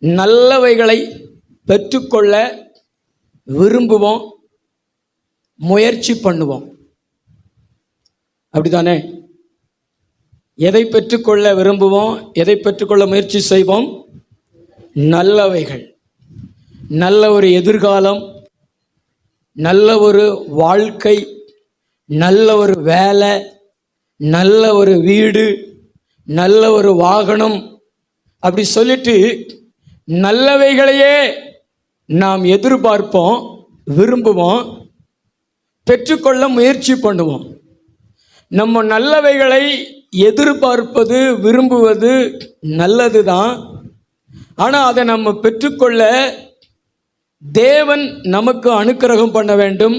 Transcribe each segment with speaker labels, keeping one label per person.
Speaker 1: நல்லவைகளை பெற்றுக்கொள்ள விரும்புவோம், முயற்சி பண்ணுவோம். அப்படித்தானே? எதை பெற்றுக்கொள்ள விரும்புவோம், எதை பெற்றுக்கொள்ள முயற்சி செய்வோம்? நல்லவைகள். நல்ல ஒரு எதிர்காலம், நல்ல ஒரு வாழ்க்கை, நல்ல ஒரு வேலை, நல்ல ஒரு வீடு, நல்ல ஒரு வாகனம், அப்படி சொல்லிட்டு நல்லவைகளையே நாம் எதிர்பார்ப்போம், விரும்புவோம், பெற்றுக்கொள்ள முயற்சி பண்ணுவோம். நம்ம நல்லவைகளை எதிர்பார்ப்பது, விரும்புவது நல்லது தான். ஆனால் அதை நம்ம பெற்றுக்கொள்ள தேவன் நமக்கு அனுக்கிரகம் பண்ண வேண்டும்.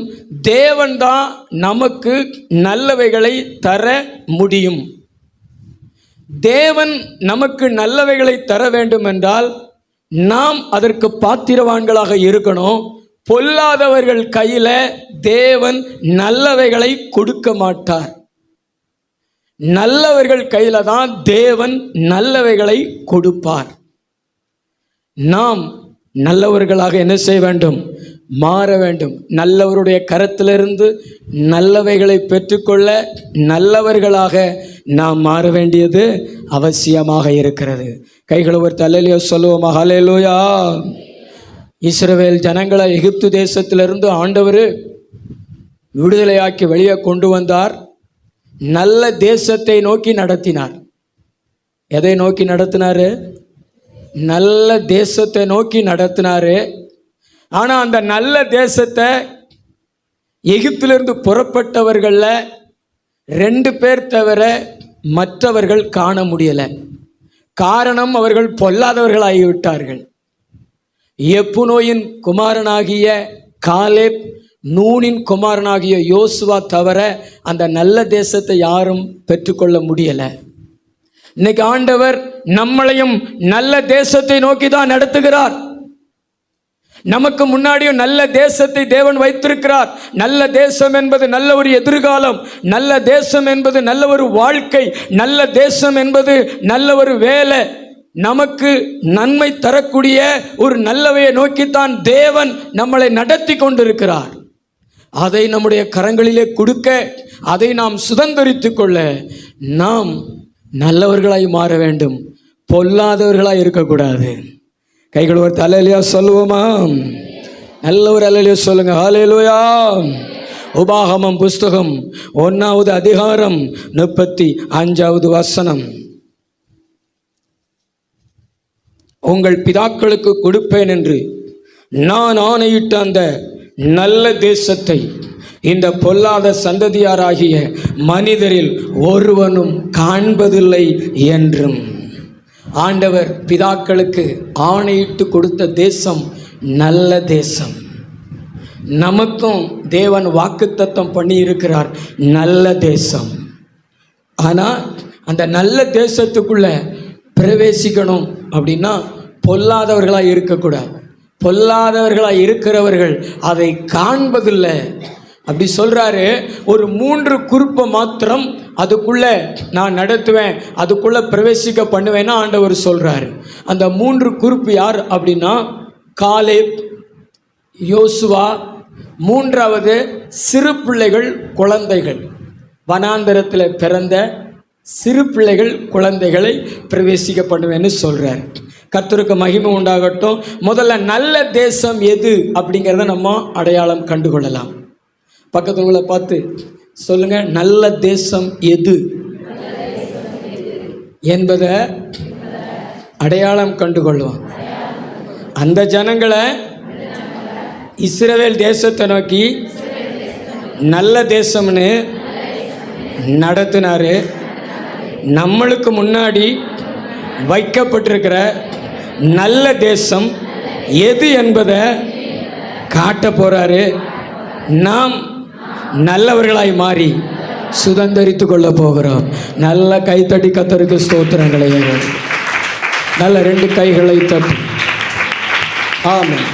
Speaker 1: தேவன் தான் நமக்கு நல்லவைகளை தர முடியும். தேவன் நமக்கு நல்லவைகளை தர வேண்டும் என்றால் நாம் அதற்கு பாத்திரவான்களாக இருக்கணும். பொல்லாதவர்கள் கையில் தேவன் நல்லவைகளை கொடுக்க மாட்டார். நல்லவர்கள் கையில தான் தேவன் நல்லவைகளை கொடுப்பார். நாம் நல்லவர்களாக என்ன செய்ய வேண்டும்? மாற வேண்டும். நல்லவருடைய கரத்திலிருந்து நல்லவைகளை பெற்றுக்கொள்ள நல்லவர்களாக நாம் மாற வேண்டியது அவசியமாக இருக்கிறது. கைகளை ஒரு அல்லேலூயா சொல்லுவோமா? அல்லேலூயா. இஸ்ரவேல் ஜனங்களை எகிப்து தேசத்திலிருந்து ஆண்டவர் விடுதலையாக்கி வெளியே கொண்டு வந்தார். நல்ல தேசத்தை நோக்கி நடத்தினார். எதை நோக்கி நடத்தினார்? நல்ல தேசத்தை நோக்கி நடத்தினார். ஆனால் அந்த நல்ல தேசத்தை எகிப்திலிருந்து புறப்பட்டவர்களில் 2 பேர் தவிர மற்றவர்கள் காண முடியலை. காரணம், அவர்கள் பொல்லாதவர்களாகிவிட்டார்கள். எப்புனோயின் குமாரனாகிய காலேப், நூனின் குமாரனாகிய யோசுவா தவிர அந்த நல்ல தேசத்தை யாரும் பெற்றுக்கொள்ள முடியலை. இன்னைக்கு ஆண்டவர் நம்மளையும் நல்ல தேசத்தை நோக்கி தான் நடத்துகிறார். நமக்கு முன்னாடியும் நல்ல தேசத்தை தேவன் வைத்திருக்கிறார். நல்ல தேசம் என்பது நல்ல ஒரு எதிர்காலம், நல்ல தேசம் என்பது நல்ல ஒரு வாழ்க்கை, நல்ல தேசம் என்பது நல்ல ஒரு வேலை, நமக்கு நன்மை தரக்கூடிய ஒரு நல்லவையை நோக்கித்தான் தேவன் நம்மளை நடத்தி கொண்டிருக்கிறார். அதை நம்முடைய கரங்களிலே கொடுக்க, அதை நாம் சுதந்தரித்து கொள்ள நாம் நல்லவர்களாய் மாற வேண்டும், பொல்லாதவர்களாய் இருக்கக்கூடாது. கைகள் ஒரு அல்லேலூயா சொல்லுவோமா? நல்ல ஒரு அல்லேலூயா சொல்லுங்க. அல்லேலூயா. உபாகமம் புஸ்தகம் 1வது அதிகாரம் 35வது வசனம். உங்கள் பிதாக்களுக்கு கொடுப்பேன் என்று நான் ஆணையிட்ட அந்த நல்ல தேசத்தை இந்த பொல்லாத சந்ததியாராகிய மனிதரில் ஒருவனும் காண்பதில்லை என்றும். ஆண்டவர் பிதாக்களுக்கு ஆணையிட்டு கொடுத்த தேசம் நல்ல தேசம். நமக்கும் தேவன் வாக்குத்தத்தம் பண்ணி இருக்கிறார் நல்ல தேசம். ஆனால் அந்த நல்ல தேசத்துக்குள்ள பிரவேசிக்கணும் அப்படின்னா பொல்லாதவர்களாக இருக்கக்கூடாது. பொல்லாதவர்களாக இருக்கிறவர்கள் அதை காண்பதில்லை. அப்படி சொல்றாரு. ஒரு 3 குரூப்பை மாத்திரம் அதுக்குள்ள நான் நடத்துவேன், அதுக்குள்ள பிரவேசிக்க பண்ணுவேன்னா ஆண்டவர் சொல்றாரு. அந்த 3 குரூப் யார் அப்படின்னா காலேப், யோசுவா, 3வது சிறு பிள்ளைகள், குழந்தைகள். வனாந்தரத்தில் பிறந்த சிறு பிள்ளைகள், குழந்தைகளை பிரவேசிக்க பண்ணுவேன்னு சொல்றாரு. கர்த்தருக்கு மகிமை உண்டாகட்டும். முதல்ல நல்ல தேசம் எது அப்படிங்கிறத நம்ம அடையாளம் கண்டுகொள்ளலாம். பக்கத்துங்களை பார்த்து சொல்லுங்க, நல்ல தேசம் எது என்பதை அடையாளம் கண்டுகொள்வோம். அந்த ஜனங்களை இஸ்ரவேல் தேசத்தை நோக்கி நல்ல தேசம்னு நடத்தினாரு. நம்மளுக்கு முன்னாடி வைக்கப்பட்டிருக்கிற நல்ல தேசம் எது என்பதை காட்ட போறாரு. நாம் நல்லவர்களாய் மாறி சுதந்தரித்து கொள்ள போகிறோம். நல்ல கைத்தட்டி கர்த்தருக்கு ஸ்தோத்திரங்களை. நல்ல 2 கைகளை தட்டி. ஆமாம்,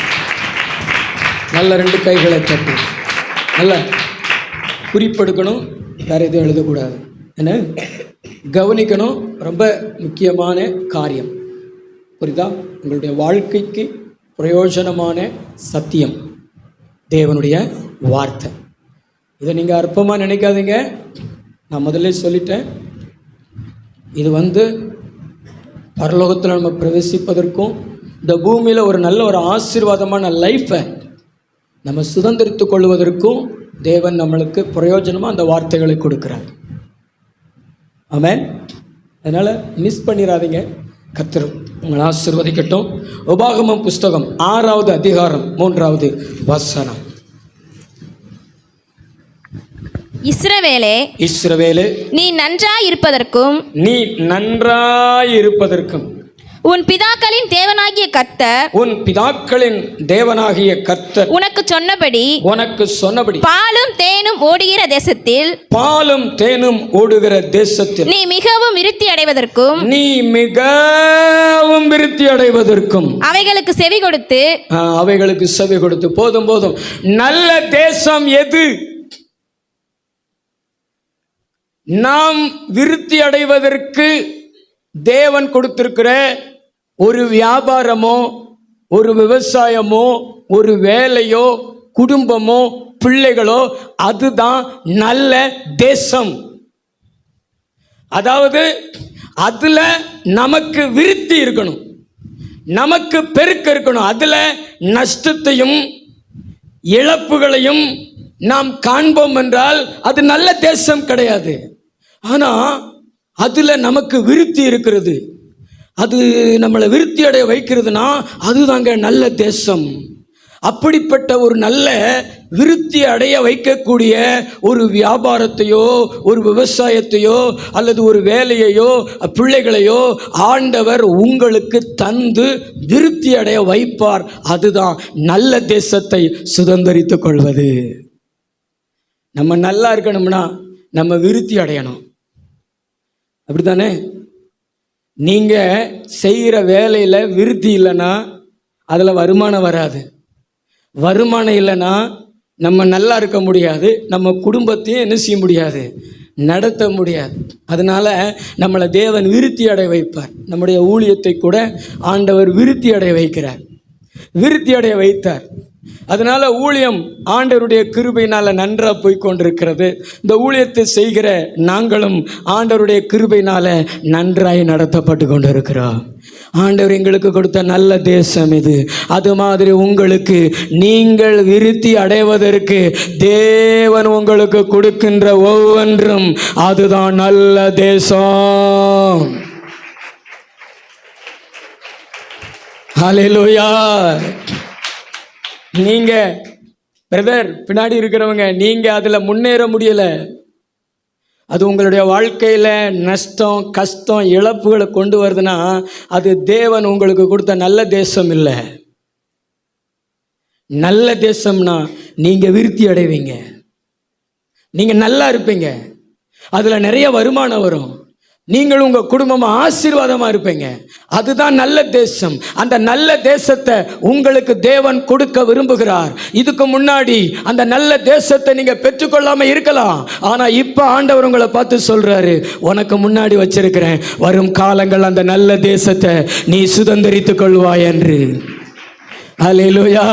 Speaker 1: நல்ல 2 கைகளை தட்டி. நல்ல குறிப்பெடுக்கணும், வேற எதுவும் எழுதக்கூடாது. என்ன கவனிக்கணும், ரொம்ப முக்கியமான காரியம். புரியுதா? உங்களுடைய வாழ்க்கைக்கு பிரயோஜனமான சத்தியம் தேவனுடைய வார்த்தை. இதை நீங்கள் அற்பமாக நினைக்காதீங்க. நான் முதல்ல சொல்லிட்டேன், இது பரலோகத்தில் நம்ம பிரவேசிப்பதற்கும் இந்த பூமியில் ஒரு நல்ல ஒரு ஆசீர்வாதமான லைஃப்பை நம்ம சுதந்திரித்து கொள்வதற்கும் தேவன் நம்மளுக்கு பிரயோஜனமாக அந்த வார்த்தைகளை கொடுக்குறார். ஆமென். அதனால் மிஸ் பண்ணிடாதீங்க. கர்த்தர் உங்களை ஆசீர்வதிக்கட்டும். உபாகமம் புஸ்தகம் 6வது அதிகாரம் 3வது வசனம்.
Speaker 2: இஸ்ரவேலே, நீ நன்றாயிருப்பதற்கும் உன் பிதாக்களின் தேவனாகிய கர்த்தர் உனக்கு சொன்னபடி பாலும் தேனும் ஓடுகிற தேசத்தில் நீ மிகவும் விருத்தி அடைவதற்கும் அவைகளுக்கு செவி கொடுத்து
Speaker 1: போதும். நல்ல தேசம் எது? நாம் விருத்தி அடைவதற்கு தேவன் கொடுத்திருக்கிற ஒரு வியாபாரமோ, ஒரு விவசாயமோ, ஒரு வேலையோ, குடும்பமோ, பிள்ளைகளோ, அதுதான் நல்ல தேசம். அதாவது அதுல நமக்கு விருத்தி இருக்கணும், நமக்கு பெருக்க இருக்கணும். அதுல நஷ்டத்தையும் இழப்புகளையும் நாம் காண்போம் என்றால் அது நல்ல தேசம் கிடையாது. ஆனா அதுல நமக்கு விருத்தி இருக்கிறது, அது நம்மளை விருத்தி அடைய வைக்கிறதுனா அதுதாங்க நல்ல தேசம். அப்படிப்பட்ட ஒரு நல்ல விருத்தி அடைய வைக்கக்கூடிய ஒரு வியாபாரத்தையோ, ஒரு விவசாயத்தையோ, அல்லது ஒரு வேலையையோ, பிள்ளைகளையோ ஆண்டவர் உங்களுக்கு தந்து விருத்தி அடைய வைப்பார். அதுதான் நல்ல தேசத்தை சுதந்திரித்துக் கொள்வது. நம்ம நல்லா இருக்கணும்னா நம்ம விருத்தி அடையணும். அப்படித்தானே? நீங்க செய்கிற வேலையில விருத்தி இல்லைன்னா அதுல வருமானம் வராது. வருமானம் இல்லைன்னா நம்ம நல்லா இருக்க முடியாது, நம்ம குடும்பத்தையும் என்ன செய்ய முடியாது, நடத்த முடியாது. அதனால நம்மளை தேவன் விருத்தி அடைய வைப்பார். நம்முடைய ஊழியத்தை கூட ஆண்டவர் விருத்தி அடைய வைக்கிறார், விருத்தி அடைய வைத்தார். அதனால ஊழியம் ஆண்டவருடைய கிருபையினால நன்றாக போய் கொண்டிருக்கிறது. இந்த ஊழியத்தை செய்கிற நாங்களும் ஆண்டவருடைய கிருபையினால நன்றாய் நடத்தப்பட்டு கொண்டிருக்கிறோம். ஆண்டவர் எங்களுக்கு கொடுத்த நல்ல தேசம் இது. அது மாதிரி உங்களுக்கு நீங்கள் விருத்தி அடைவதற்கு தேவன் உங்களுக்கு கொடுக்கின்ற ஒவ்வொன்றும் அதுதான் நல்ல தேசம். ஹல்லேலூயா. நீங்க பிரதர் பின்னாடி இருக்கிறவங்க, நீங்க அதுல முன்னேற முடியல, அது உங்களுடைய வாழ்க்கையில நஷ்டம், கஷ்டம், இழப்புகளை கொண்டு வருதுன்னா அது தேவன் உங்களுக்கு கொடுத்த நல்ல தேசம் இல்லை. நல்ல தேசம்னா நீங்க விருத்தி அடைவீங்க, நீங்க நல்லா இருப்பீங்க, அதுல நிறைய வருமானம் வரும், நீங்கள் உங்க குடும்பமா ஆசீர்வாதமா இருப்பீங்க. அதுதான் நல்ல தேசம். அந்த நல்ல தேசத்தை உங்களுக்கு தேவன் கொடுக்க விரும்புகிறார். இதுக்கு முன்னாடி அந்த நல்ல தேசத்தை நீங்க பெற்றுக்கொள்ளாம இருக்கலாம். ஆனா இப்ப ஆண்டவர் உங்களை பார்த்து சொல்றாரு, உனக்கு முன்னாடி வச்சிருக்கிறேன், வரும் காலங்கள் அந்த நல்ல தேசத்தை நீ சுதந்திரித்துக் கொள்வாய் என்று. அல்லேலூயா.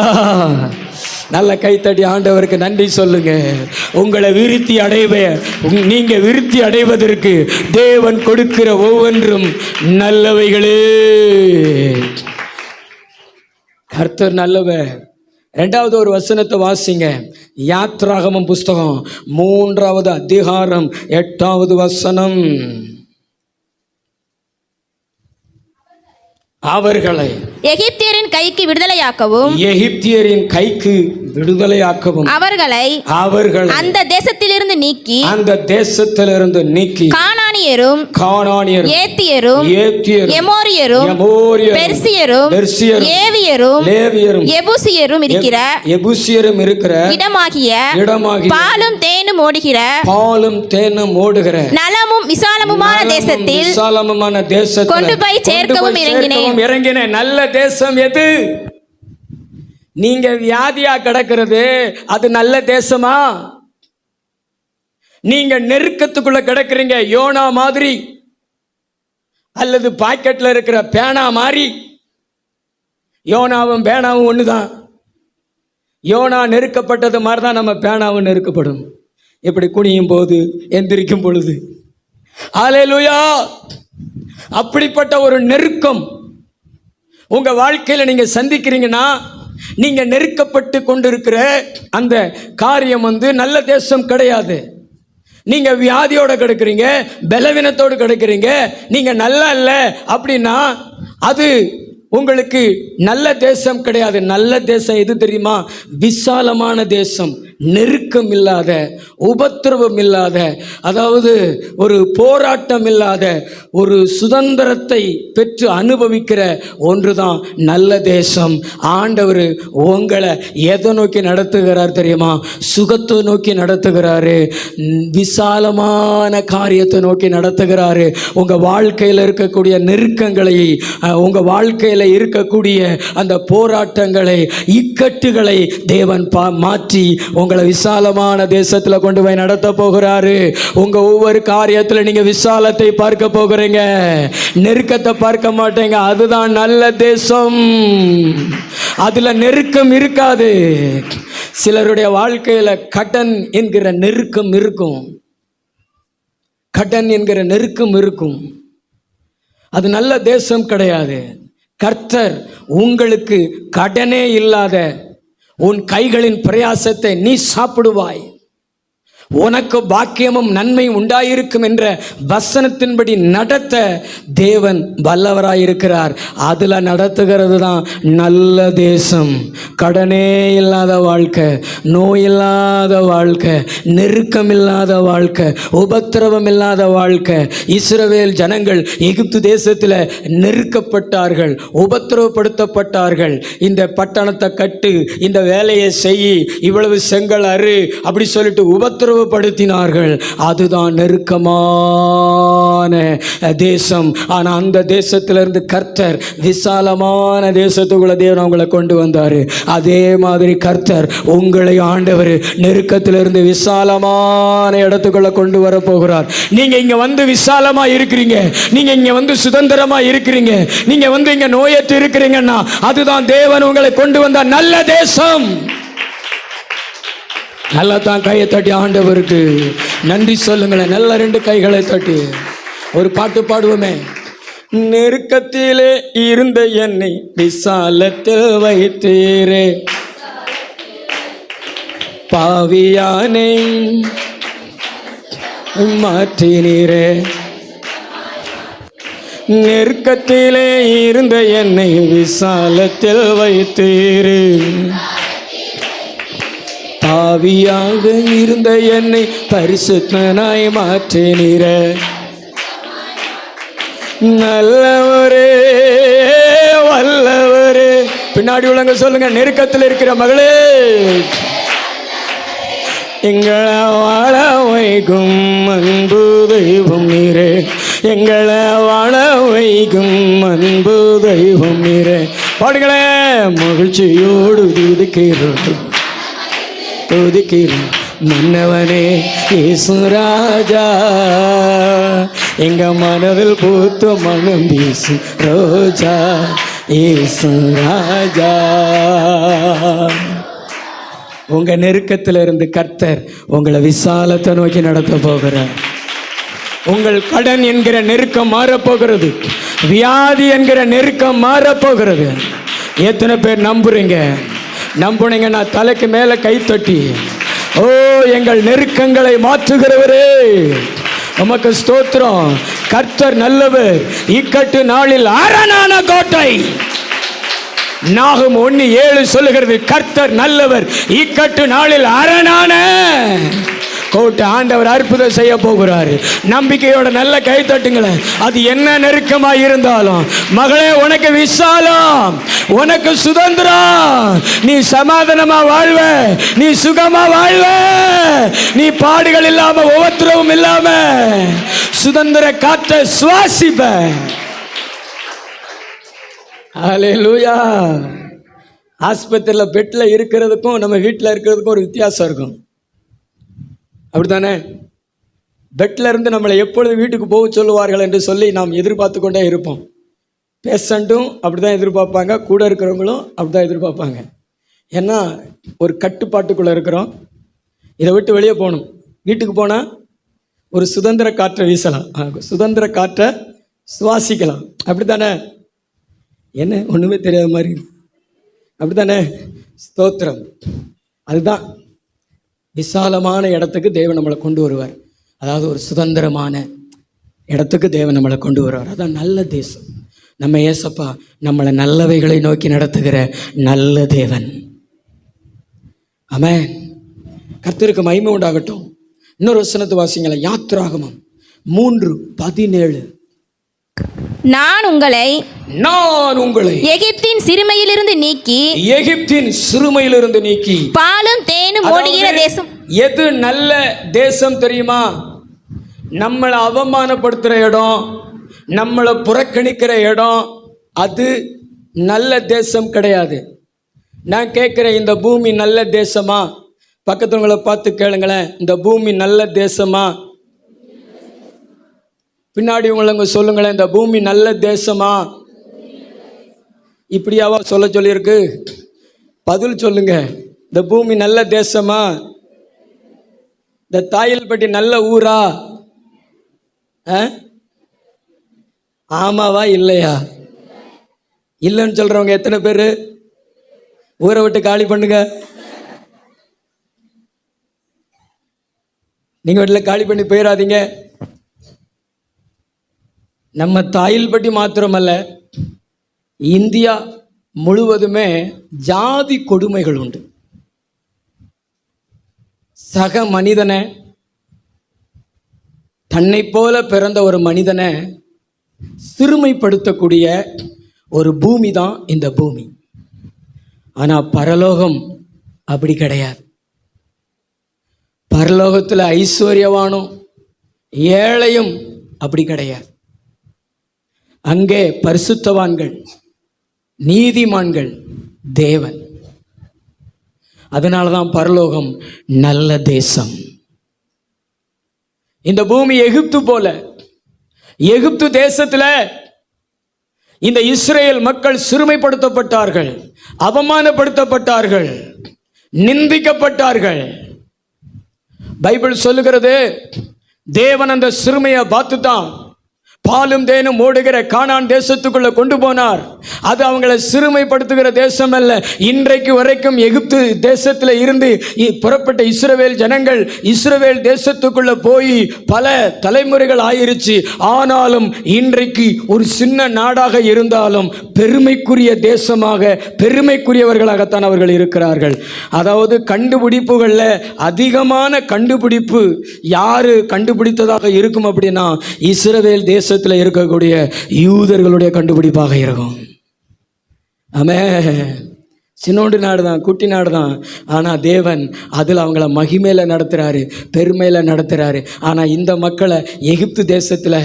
Speaker 1: நல்ல கைத்தடி ஆண்டவருக்கு நன்றி சொல்லுங்க. உங்களை விருத்தி நீங்க விருத்தி அடைவதற்கு தேவன் கொடுக்கிற ஒவ்வொன்றும் நல்லவைகளே. கர்த்தர் நல்லவர். 2வது ஒரு வசனத்தை வாசிங்க. யாத்ராகமம் புஸ்தகம் 3வது அதிகாரம் 8வது வசனம். அவர்களை
Speaker 2: எகிப்தியரின் கைக்கு விடுதலையாக்கவும் அவர்களை அந்த தேசத்திலிருந்து நீக்கி கானானியரும் ஏத்தியரும் எமோரியரும் பெர்சியரும் லேவியரும் எபூசியரும் இருக்கிற இடமாகிய பாலும் தேனும் ஓடுகிற நலமும் விசாலமுமான தேசத்தில் கொண்டு போய் சேர்க்கவும்
Speaker 1: இறங்கின. நல்ல தேசம் எது? நீங்க வியாதியா கிடக்கிறது அது நல்ல தேசமா? நீங்க நெருக்கத்துக்குள்ள கிடக்குறீங்க யோனா மாதிரி, அல்லது பாக்கெட்ல இருக்கிற பேனா மாதிரி, யோனாவும் பேனாவும் ஒன்று தான். யோனா நெருக்கப்பட்டது மாதிரி தான் நம்ம பேனாவும் நெருக்கப்படும். இப்படி குனியும் போது, எந்திரிக்கும் பொழுது. ஹல்லேலூயா. அப்படிப்பட்ட ஒரு நெருக்கம் உங்க வாழ்க்கையில நீங்க சந்திக்கிறீங்கன்னா, நீங்க நெருக்கப்பட்டு கொண்டிருக்கிற அந்த காரியம் நல்ல தேசம் கிடையாது. நீங்க வியாதியோட கிடக்குறீங்க, பலவீனத்தோடு கிடக்குறீங்க, நீங்க நல்லா இல்லை அப்படின்னா அது உங்களுக்கு நல்ல தேசம் கிடையாது. நல்ல தேசம் எது தெரியுமா? விசாலமான தேசம், நெருக்கம் இல்லாத, உபத்திரவம் இல்லாத, அதாவது ஒரு போராட்டம் இல்லாத ஒரு சுதந்திரத்தை பெற்று அனுபவிக்கிற ஒன்றுதான் நல்ல தேசம். ஆண்டவர் உங்களை எதை நோக்கி நடத்துகிறார் தெரியுமா? சுகத்தை நோக்கி நடத்துகிறாரு, விசாலமான காரியத்தை நோக்கி நடத்துகிறாரு. உங்க வாழ்க்கையில் இருக்கக்கூடிய நெருக்கங்களை, உங்க வாழ்க்கையில் இருக்கக்கூடிய அந்த போராட்டங்களை, இக்கட்டுகளை தேவன் மாற்றி உங்களை விசாலமான தேசத்தில் கொண்டு போய் நடத்த போகிறாரு. உங்க ஒவ்வொரு காரியத்தில் நீங்க விசாலத்தை பார்க்க போகிறீங்க, நெருக்கத்தை பார்க்க மாட்டீங்க. அதுதான் நல்ல தேசம். அதுல நெருக்கம் இருக்காது. சிலருடைய வாழ்க்கையில கடன் என்கிற நெருக்கம் இருக்கும். கடன் என்கிற நெருக்கம் இருக்கும். அது நல்ல தேசம் கிடையாது. கர்த்தர் உங்களுக்கு கடனே இல்லாத உன் கைகளின் பிரயாசத்தை நீ சாப்பிடுவாய், உனக்கு பாக்கியமும் நன்மையும் உண்டாயிருக்கும் என்ற வசனத்தின்படி நடத்த தேவன் வல்லவராயிருக்கிறார். அதுல நடத்துகிறது தான் நல்ல தேசம். கடனே இல்லாத வாழ்க்கை, நோய் இல்லாத வாழ்க்கை, நெருக்கம் இல்லாத வாழ்க்கை, உபத்திரவம் இல்லாத வாழ்க்கை. இஸ்ரவேல் ஜனங்கள் எகிப்து தேசத்தில் நெருக்கப்பட்டார்கள், உபத்திரவப்படுத்தப்பட்டார்கள். இந்த பட்டணத்தை கட்டு, இந்த வேலையை செய், இவ்வளவு செங்கல் அறு அப்படி சொல்லிட்டு உபத்திரவப்படுத்தினார்கள். அதுதான் நெருக்கமான தேசம். ஆனால் அந்த தேசத்திலிருந்து கர்த்தர் விசாலமான தேசத்துக்குள்ள தேவன் அவங்களை கொண்டு வந்தார். அதே மாதிரி கர்த்தர் உங்களை ஆண்டவர் நெருக்கத்திலிருந்து விசாலமான இடத்துக்குள்ள கொண்டு வர போகிறார். நீங்க இங்க வந்து விசாலமா இருக்கிறீங்க, நீங்க இங்க வந்து சுதந்திரமா இருக்கிறீங்க, நீங்க வந்து இங்க நோயற்று இருக்கிறீங்கன்னா அதுதான் தேவன் உங்களை கொண்டு வந்த நல்ல தேசம். நல்லா தான் கையை தட்டி ஆண்டவருக்கு நன்றி சொல்லுங்களேன். நல்ல ரெண்டு கைகளை தட்டி ஒரு பாட்டு பாடுவோமே. நெருக்கத்திலே இருந்த என்னை விசாலத்தில் வைத்தீரே, பாவியானை மாற்றினீரே. நெருக்கத்திலே இருந்த என்னை விசாலத்தில் வைத்தீரே, பாவியாக இருந்த என்னை பரிசுத்தனாய் மாற்றினீரே. நல்லவரே வல்லவரே. பின்னாடி உள்ளவங்க சொல்லுங்க, நெருக்கத்தில் இருக்கிற மகளே, எங்களை வாழ வைக்கும் அன்பு தெய்வம் நீரே, எங்களை வாழ வைக்கும் அன்பு தெய்வம் நீரே. பாடுங்களேன். மகிழ்ச்சியோடு துதிக்கிறோம் துதிக்கிறோம் மன்னவனே இயேசு ராஜா, எங்க மனதில் பூத்து மனம் வீசும் ரோஜா இயேசு ராஜா. உங்க நெருக்கத்தில் இருந்து கர்த்தர் உங்களை விசாலத்தை நோக்கி நடத்த போகிறார். உங்கள் கடன் என்கிற நெருக்கம் மாறப்போகிறது, வியாதி என்கிற நெருக்கம் மாறப்போகிறது. எத்தனை பேர் நம்புறீங்க? நம்புனீங்கன்னா தலைக்கு மேலே கை தட்டி, ஓ எங்கள் நெருக்கங்களை மாற்றுகிறவரே உமக்கு ஸ்தோத்திரம். கர்த்தர் நல்லவர், இக்கட்டு நாளில் அரணான கோட்டை. நாகும் 1:7 சொல்லுகிறது, கர்த்தர் நல்லவர், இக்கட்டு நாளில் அரணான கோட்டை. ஆண்டவர் அற்புதம் செய்ய போகிறாரு. நம்பிக்கையோட நல்ல கை தட்டுங்களேன். அது என்ன நெருக்கமாக இருந்தாலும் மகளே, உனக்கு விசாலம், உனக்கு சுதந்திரம். நீ சமாதானமா வாழ்வ, நீ சுகமா வாழ்வ, நீ பாடுகள் இல்லாம உபத்திரவம் இல்லாம சுதந்திர காற்றை சுவாசிப்ப. ஹல்லேலூயா. ஆஸ்பத்திரியில் பெட்டில் இருக்கிறதுக்கும் நம்ம வீட்டில் இருக்கிறதுக்கும் ஒரு வித்தியாசம் இருக்கும், அப்படித்தானே? பெட்டில் இருந்து நம்மளை எப்பொழுது வீட்டுக்கு போக சொல்லுவார்கள் என்று சொல்லி நாம் எதிர்பார்த்து கொண்டே இருப்போம். பேஷண்ட்டும் அப்படி தான் எதிர்பார்ப்பாங்க, கூட இருக்கிறவங்களும் அப்படி தான் எதிர்பார்ப்பாங்க. ஏன்னா ஒரு கட்டுப்பாட்டுக்குள்ளே இருக்கிறோம். இதை விட்டு வெளியே போகணும். வீட்டுக்கு போனால் ஒரு சுதந்திர காற்றை வீசலாம், சுதந்திர காற்றை சுவாசிக்கலாம். அப்படி தானே? என்ன ஒன்றுமே தெரியாத மாதிரி அப்படி தானே? ஸ்தோத்திரம். அதுதான் விசாலமான இடத்துக்கு தேவன் நம்மளை கொண்டு வருவார். அதாவது ஒரு சுதந்திரமான இடத்துக்கு தேவன் நம்மளை கொண்டு வருவார். அதான் நல்ல தேசம். நம்ம ஏசப்பா நம்மளை நல்லவைகளை நோக்கி நடத்துகிற நல்ல தேவன். ஆமென். கர்த்தருக்கு மகிமை உண்டாகட்டும். இன்னொரு வசனத்தை வாசிங்களேன். யாத்திராகமம் 3:17.
Speaker 2: நான் உங்களை
Speaker 1: எகிப்தின்
Speaker 2: சிறுமையிலிருந்து
Speaker 1: நீக்கி
Speaker 2: பாலும் தேனும் ஓடுகிற தேசம்.
Speaker 1: எது நல்ல தேசம் தெரியுமா? நம்மளை அவமானப்படுத்துகிற இடம், நம்மளை புறக்கணிக்கிற இடம், அது நல்ல தேசம் கிடையாது. நான் கேட்குறேன், இந்த பூமி நல்ல தேசமா? பக்கத்துவங்களை பார்த்து கேளுங்களேன், இந்த பூமி நல்ல தேசமா? பின்னாடி உங்களை சொல்லுங்களேன், இந்த பூமி நல்ல தேசமா? இப்படியாவா சொல்ல சொல்லியிருக்கு? பதில் சொல்லுங்க. இந்த பூமி நல்ல தேசமா? இந்த தாயல்பட்டி நல்ல ஊரா? ஆமாவா இல்லையா? இல்லைன்னு சொல்றவங்க எத்தனை பேர்? ஊரை விட்டு காலி பண்ணுங்க. நீங்க வீட்டில் காலி பண்ணி போயிடாதீங்க. நம்ம தாயில்பட்டி மாத்திரமல்ல, இந்தியா முழுவதுமே ஜாதி கொடுமைகள் உண்டு. சக மனிதனை, தன்னை போல பிறந்த ஒரு மனிதனை சிறுமைப்படுத்தக்கூடிய ஒரு பூமி தான் இந்த பூமி. ஆனால் பரலோகம் அப்படி கிடையாது. பரலோகத்தில் ஐஸ்வர்யவானும் ஏழையும் அப்படி கிடையாது. அங்கே பரிசுத்தவான்கள், நீதிமான்கள், தேவன். அதனால தான் பரலோகம் நல்ல தேசம். இந்த பூமி எகிப்து போல. எகிப்து தேசத்தில் இந்த இஸ்ரேல் மக்கள் சிறுமைப்படுத்தப்பட்டார்கள், அவமானப்படுத்தப்பட்டார்கள், நிந்திக்கப்பட்டார்கள். பைபிள் சொல்லுகிறது, தேவன் அந்த சிறுமையை பார்த்து தான் பாலும் தேனும் ஓடுகிற கானான் தேசத்துக்குள்ள கொண்டு போனார். அது அவங்களை சிறுமைப்படுத்துகிற தேசம் அல்ல. இன்றைக்கு வரைக்கும் எகிப்து தேசத்தில் இருந்து புறப்பட்ட இஸ்ரவேல் ஜனங்கள் இஸ்ரவேல் தேசத்துக்குள்ள போய் பல தலைமுறைகள் ஆயிருச்சு. ஆனாலும் இன்றைக்கு ஒரு சின்ன நாடாக இருந்தாலும் பெருமைக்குரிய தேசமாக, பெருமைக்குரியவர்களாகத்தான் அவர்கள் இருக்கிறார்கள். அதாவது கண்டுபிடிப்புகளில் அதிகமான கண்டுபிடிப்பு யாரு கண்டுபிடித்ததாக இருக்கும் அப்படின்னா, இஸ்ரவேல் தேச இருக்கக்கூடிய யூதர்களுடைய கண்டுபிடிப்பாக இருக்கும். ஆமென். சின்னோண்டு நாடு தான், குட்டி நாடு தான். ஆனால் தேவன் அதில் அவங்கள மகிமையில் நடத்துகிறாரு, பெருமையில் நடத்துகிறாரு. ஆனால் இந்த மக்களை எகிப்து தேசத்தில்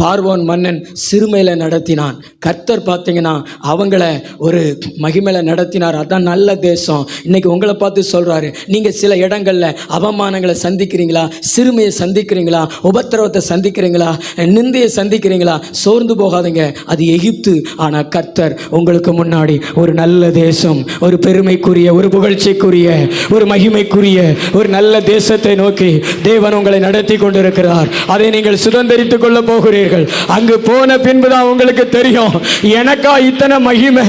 Speaker 1: பார்வோன் மன்னன் சிறுமையில் நடத்தினான். கர்த்தர் பார்த்தீங்கன்னா அவங்கள ஒரு மகிமையில் நடத்தினார். அதான் நல்ல தேசம். இன்னைக்கு உங்களை பார்த்து சொல்கிறாரு, நீங்கள் சில இடங்களில் அவமானங்களை சந்திக்கிறீங்களா, சிறுமையை சந்திக்கிறீங்களா, உபத்திரவத்தை சந்திக்கிறீங்களா, நிந்தையை சந்திக்கிறீங்களா? சோர்ந்து போகாதீங்க, அது எகிப்து. ஆனால் கர்த்தர் உங்களுக்கு முன்னாடி ஒரு நல்ல தேசம், ஒரு பெருமைக்குரிய, ஒரு புகழ்ச்சிக்குரிய, ஒரு மகிமைக்குரிய ஒரு நல்ல தேசத்தை நோக்கி தேவன் உங்களை நடத்தி கொண்டிருக்கிறார். அதை நீங்கள் சுதந்திரித்துக் கொள்ள போகிறீர்கள். அங்கு போன பின்புதான் உங்களுக்கு தெரியும், எனக்கா இத்தனை மகிமை,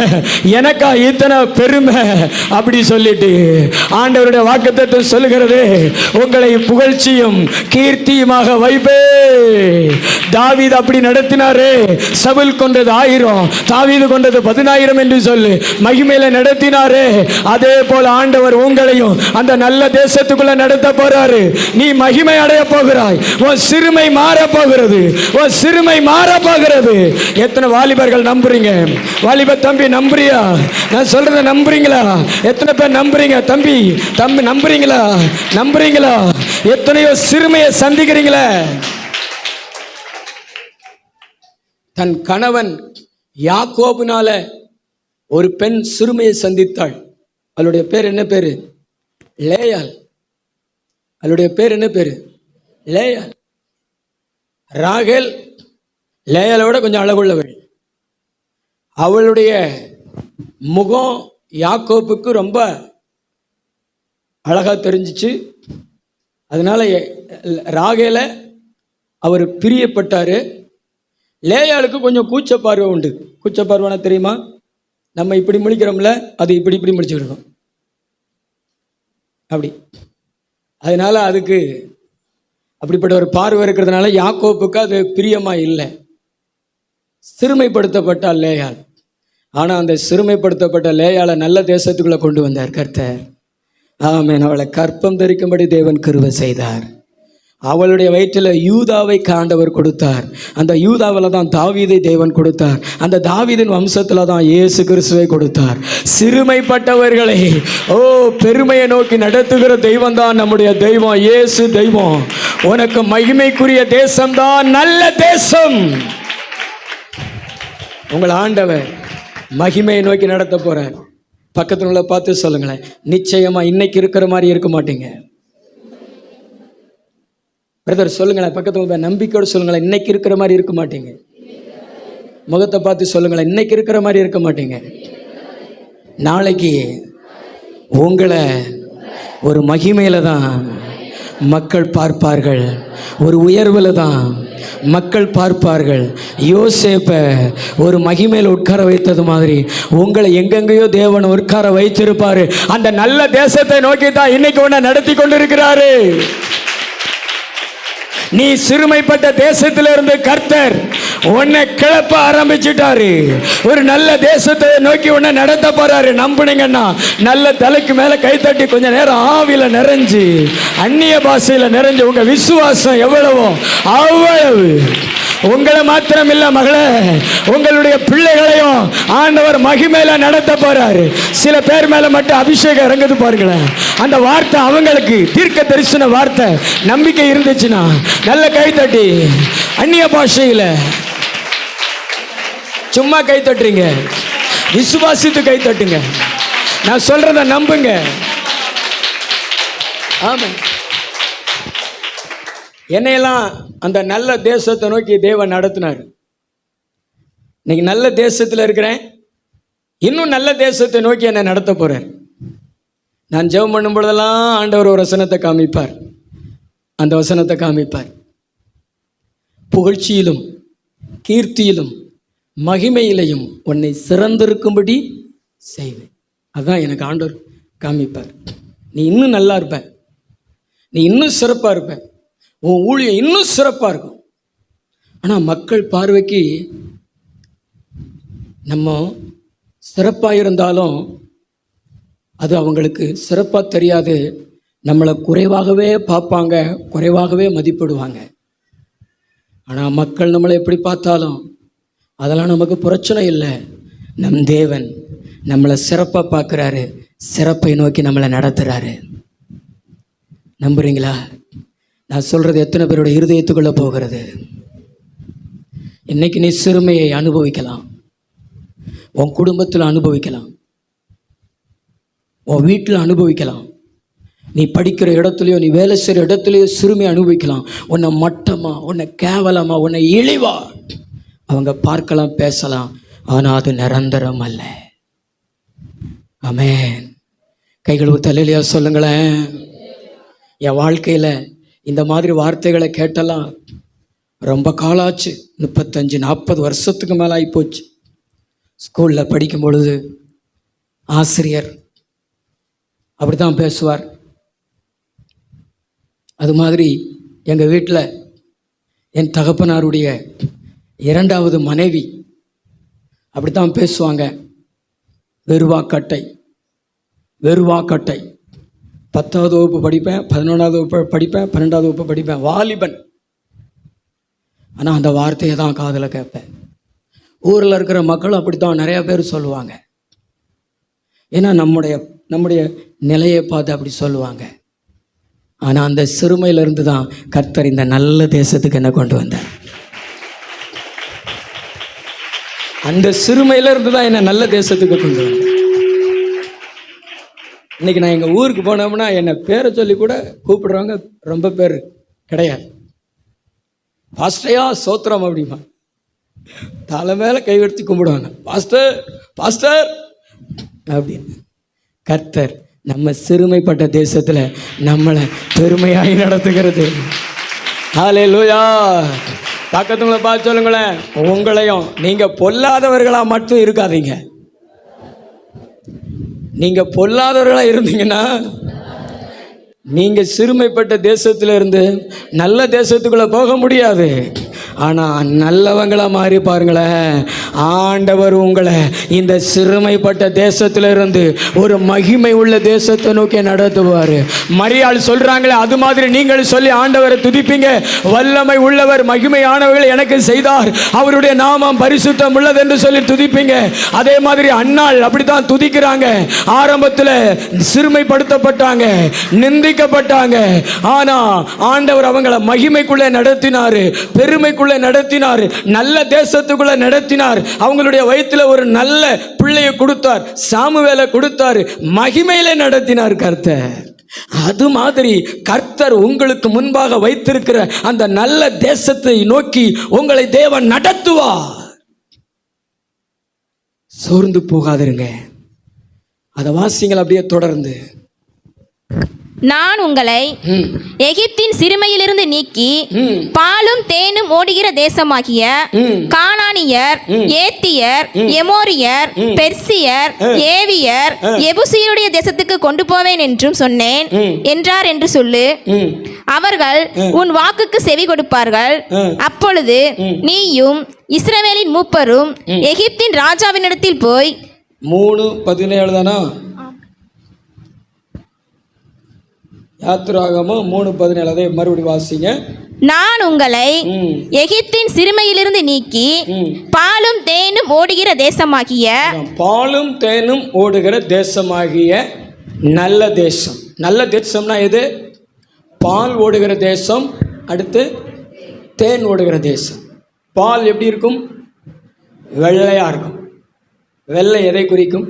Speaker 1: எனக்கா இத்தனை பெருமை அப்படி சொல்லிட்டு ஆண்டவருடைய வாக்குத்தத்தம் சொல்லுகிறது, உங்களை புகழ்ச்சியும் கீர்த்தியுமாக வைப்பே. தாவீது அப்படி நடத்தினாரே. சவுல் கொண்டது 1000, தாவீது கொண்டது 10000 என்று சொல்லி மகிமையில நடத்தினாரே. அதே போல ஆண்டவர் உங்களையும் அந்த நல்ல தேசத்துக்குள்ள நடத்த போறாரு. நீ மகிமை அடைய போகிறாய். உன் சிறுமை மாற போகிறது, உன் சிறுமை மாற போகிறது. எத்தனை வாலிபர்கள் நம்புறீங்க? வாலிப தம்பி நம்புறியா? நான் சொல்றத நம்புறீங்களா? எத்தனை பேர் நம்புறீங்க? தம்பி தம்பி நம்புறீங்களா? நம்புறீங்களா? எத்தனையோ சிறுமையை சந்திக்கிறீங்களே. தன் கணவன் யாக்கோபுனால ஒரு பெண் சிறுமையை சந்தித்தாள். அவளுடைய பேர் என்ன பேரு? லேயாள். அவளுடைய பேர் என்ன பேரு? லேயாள். ராகேல் லேயாளை விட கொஞ்சம் அழகுள்ளவள். அவளுடைய முகம் யாக்கோப்புக்கு ரொம்ப அழகா தெரிஞ்சிச்சு. அதனால ராகேல அவர் பிரியப்பட்டாரு. லேயாளுக்கு கொஞ்சம் கூச்சப்பார்வை உண்டு. கூச்சப்பார்வைனா தெரியுமா? நம்ம இப்படி முழிக்கிறோம்ல, அது இப்படி இப்படி முடிச்சுக்கிட்டோம் அப்படி. அதனால அதுக்கு அப்படிப்பட்ட ஒரு பார்வை இருக்கிறதுனால யாக்கோப்புக்கு அது பிரியமா இல்லை. சிறுமைப்படுத்தப்பட்டால் லேயாள். ஆனால் அந்த சிறுமைப்படுத்தப்பட்ட லேயாளை நல்ல தேசத்துக்குள்ளே கொண்டு வந்தார் கர்த்தர். ஆமென். அவளை கற்பம் தரிக்கும்படி தேவன் கிருபை செய்தார். அவளுடைய வயிற்றில் யூதாவை ஆண்டவர் கொடுத்தார். அந்த யூதாவில் தான் தாவீதை தேவன் கொடுத்தார். அந்த தாவீதின் வம்சத்தில் தான் இயேசு கிறிஸ்துவை கொடுத்தார். சிறுமைப்பட்டவர்களை பெருமையை நோக்கி நடத்துகிற தெய்வம் தான் நம்முடைய தெய்வம். இயேசு தெய்வம். உனக்கு மகிமைக்குரிய தேசம்தான் நல்ல தேசம். உங்கள் ஆண்டவர் மகிமையை நோக்கி நடத்த போறார். பக்கத்தில் உள்ள பார்த்து சொல்லுங்களேன், நிச்சயமா இன்னைக்கு இருக்கிற மாதிரி இருக்க மாட்டீங்க. பிரதர் சொல்லுங்களேன், பக்கத்தில் உள்ள நம்பிக்கையோடு சொல்லுங்களேன், இன்னைக்கு இருக்கிற மாதிரி இருக்க மாட்டீங்க. முகத்தை பார்த்து சொல்லுங்களேன், இன்னைக்கு இருக்கிற மாதிரி இருக்க மாட்டீங்க. நாளைக்கு உங்களை ஒரு மகிமையில தான் மக்கள் பார்ப்பார்கள், ஒரு உயர்வில் தான் மக்கள் பார்ப்பார்கள். யோசேப்பை ஒரு மகிமையில் உட்கார வைத்தது மாதிரி உங்களை எங்கெங்கேயோ தேவன் உட்கார வைத்திருப்பாரு. அந்த நல்ல தேசத்தை நோக்கி தான் இன்னைக்கு உன்னை நடத்தி கொண்டிருக்கிறாரு. நீ சிறுமைப்பட்ட தேசத்திலிருந்து கர்த்தர் உன்னை கிளப்ப ஆரம்பிச்சுட்டாரு. ஒரு நல்ல தேசத்தை நோக்கி உன்னை நடத்த போறாரு. நம்புனீங்கன்னா நல்ல தலைக்கு மேல கைத்தட்டி கொஞ்ச நேரம் ஆவில நிறைஞ்சு அந்நிய பாஷையில நிறைஞ்சு உங்க விசுவாசம் எவ்வளவோ அவ்வளவு உங்களை மாத்திரம் இல்ல மகளே, உங்களுடைய பிள்ளைகளையும் ஆண்டவர் மகிமையில நடத்த போறாரு. சில பேர் மேல மட்டும் அபிஷேகம் இறங்குது பாருங்களேன். அந்த வார்த்தை அவங்களுக்கு தீர்க்க தரிசன வார்த்தை நம்பிக்கை இருந்துச்சுன்னா நல்ல கைத்தட்டி அந்நிய பாஷையில சும்மா கை தட்டுறீங்க, விசுவாசித்து கை தட்டுங்க. நான் சொல்றத நம்புங்க. ஆமா, என்னையெல்லாம் அந்த நல்ல தேசத்தை நோக்கி தேவன் நடத்தினார். இன்னைக்கு நல்ல தேசத்தில் இருக்கிறேன். இன்னும் நல்ல தேசத்தை நோக்கி என்னை நடத்த போறார். நான் ஜெபம் பண்ணும் பொழுதெல்லாம் ஆண்டவர் ஒரு வசனத்தை காமிப்பார். அந்த வசனத்தை காமிப்பார். புகழ்ச்சியிலும் கீர்த்தியிலும் மகிமையிலையும் உன்னை சிறந்திருக்கும்படி செய்வேன். அதுதான் எனக்கு ஆண்டவர் காமிப்பார். நீ இன்னும் நல்லா இருப்ப, நீ இன்னும் சிறப்பாக இருப்ப, உன் ஊழியம் இன்னும் சிறப்பாக இருக்கும். ஆனால் மக்கள் பார்வைக்கு நம்ம சிறப்பாக இருந்தாலும் அது அவங்களுக்கு சிறப்பாக தெரியாது. நம்மளை குறைவாகவே பார்ப்பாங்க, குறைவாகவே மதிப்பிடுவாங்க. ஆனால் மக்கள் நம்மளை எப்படி பார்த்தாலும் அதெல்லாம் நமக்கு பிரச்சனை இல்லை. நம் தேவன் நம்மளை சிறப்பாக பார்க்குறாரு, சிறப்பை நோக்கி நம்மளை நடத்துகிறாரு. நம்புறீங்களா? நான் சொல்கிறது எத்தனை பேரோட இருதயத்துக்குள்ளே போகிறது? இன்னைக்கு நீ சிறுமையை அனுபவிக்கலாம், உன் குடும்பத்தில் அனுபவிக்கலாம், உன் வீட்டில் அனுபவிக்கலாம், நீ படிக்கிற இடத்துலையோ நீ வேலை செய்கிற இடத்துலையோ சிறுமையை அனுபவிக்கலாம். உன்னை மட்டமா, உன்னை கேவலமா, உன்னை இழிவா அவங்க பார்க்கலாம், பேசலாம். ஆனால் அது நிரந்தரம் அல்ல. ஆமென். கைகள் தலையிலையா சொல்லுங்களேன். என் வாழ்க்கையில் இந்த மாதிரி வார்த்தைகளை கேட்டலாம் ரொம்ப காலாச்சு. 35-40 வருஷத்துக்கு மேலே ஆகிப்போச்சு. ஸ்கூலில் படிக்கும் பொழுது ஆசிரியர் அப்படி தான் பேசுவார். அது மாதிரி எங்கள் வீட்டில் என் தகப்பனாருடைய 2வது மனைவி அப்படித்தான் பேசுவாங்க. வெறுவாக்கட்டை, வெறுவாக்கட்டை. 10வது வகுப்பு படிப்பேன், 11வது வகுப்பு படிப்பேன், 12வது வகுப்பு படிப்பேன், வாலிபன். ஆனால் அந்த வார்த்தையை தான் காதில் கேட்பேன். ஊரில் இருக்கிற மக்கள் அப்படித்தான் நிறையா பேர் சொல்லுவாங்க. ஏன்னா நம்முடைய நிலையை பார்த்து அப்படி சொல்லுவாங்க. ஆனால் அந்த சிறுமையிலிருந்து தான் கர்த்தர் இந்த நல்ல தேசத்துக்கு என்ன கொண்டு வந்தார். அந்த சிறுமையிலிருந்து தான் என்ன நல்ல தேசத்துக்கு கொண்டு வந்தார். இன்னைக்கு நான் எங்கள் ஊருக்கு போனோம்னா என்னை பேரை சொல்லி கூட கூப்பிடுறவங்க ரொம்ப பேர் கிடையாது. பாஸ்டையா சோத்திரம் அப்படிமா. தலை மேலே கை எடுத்து கும்பிடுவாங்க, பாஸ்டர் பாஸ்டர் அப்படின்னு. கர்த்தர் நம்ம சிறுமைப்பட்ட தேசத்தில் நம்மளை பெருமையாய் நடத்துகிறது. ஹல்லேலூயா. பக்கத்துங்களை பார்த்து சொல்லுங்களேன், உங்களையும் நீங்கள் பொல்லாதவர்களாக மட்டும் இருக்காதீங்க. நீங்கள் பொல்லாதவர்களாக இருந்தீங்கன்னா நீங்கள் சிறுமைப்பட்ட தேசத்தில் இருந்து நல்ல தேசத்துக்குள்ளே போக முடியாது. ஆனால் நல்லவங்களா மாறி பாருங்களேன், ஆண்டவர் உங்களை இந்த சிறுமைப்பட்ட தேசத்திலிருந்து ஒரு மகிமை உள்ள தேசத்தை நோக்கி நடத்துவார். மரியாள் சொல்கிறாங்களே, அது மாதிரி நீங்கள் சொல்லி ஆண்டவரை துதிப்பீங்க. வல்லமை உள்ளவர் மகிமையானவர்கள் எனக்கு செய்தார், அவருடைய நாமம் பரிசுத்தம் உள்ளது என்று சொல்லி துதிப்பீங்க. அதே மாதிரி அன்னாள் அப்படித்தான் துதிக்கிறாங்க. ஆரம்பத்தில் சிறுமைப்படுத்தப்பட்டாங்க, நிந்திக்கப்பட்டாங்க. ஆனால் ஆண்டவர் அவங்களை மகிமைக்குள்ளே நடத்தினார், பெருமைக்குள்ளே நடத்தினார், நல்ல தேசத்துக்குள்ள நடத்தினார். அவங்களுடைய வயிற்றில் ஒரு நல்ல பிள்ளையை கொடுத்தார், சாமுவேலை கொடுத்தார், மகிமையிலே நடத்தினார் கர்த்தர். அது மாதிரி கர்த்தர் உங்களுக்கு முன்பாக வைத்திருக்கிற அந்த நல்ல தேசத்தை நோக்கி உங்களை தேவன் நடத்துவார். சோர்ந்து போகாதிருங்க. அதை வாசிங்கள் அப்படியே தொடர்ந்து.
Speaker 2: நான் உங்களை எகிப்தின் சிறுமையிலிருந்து நீக்கி பாலும் தேனும் ஓடுகிற தேசமாகிய கானானியர், ஏத்தியர், எமோரியர், பெர்சியர், ஏவியர், எபுசியருடைய தேசத்துக்கு கொண்டு போவேன் என்றும் சொன்னேன் என்றார் என்று சொல்லு. அவர்கள் உன் வாக்குக்கு செவி கொடுப்பார்கள். அப்பொழுது நீயும் இஸ்ரவேலின் மூப்பரும் எகிப்தின் ராஜாவினிடத்தில் போய் 3:17 தானா? யாத்திராகமம் 3:17. அதை மறுபடி வாசிங்க. நான் உங்களை எகிப்தின் சிறுமையிலிருந்து நீக்கி பாலும் தேனும் ஓடுகிற தேசமாகிய,
Speaker 1: பாலும் தேனும் ஓடுகிற தேசமாகிய நல்ல தேசம். நல்ல தேசம்னா எது? பால் ஓடுகிற தேசம், அடுத்து தேன் ஓடுகிற தேசம். பால் எப்படி இருக்கும்? வெள்ளையா இருக்கும். வெள்ளை எதை குறிக்கும்?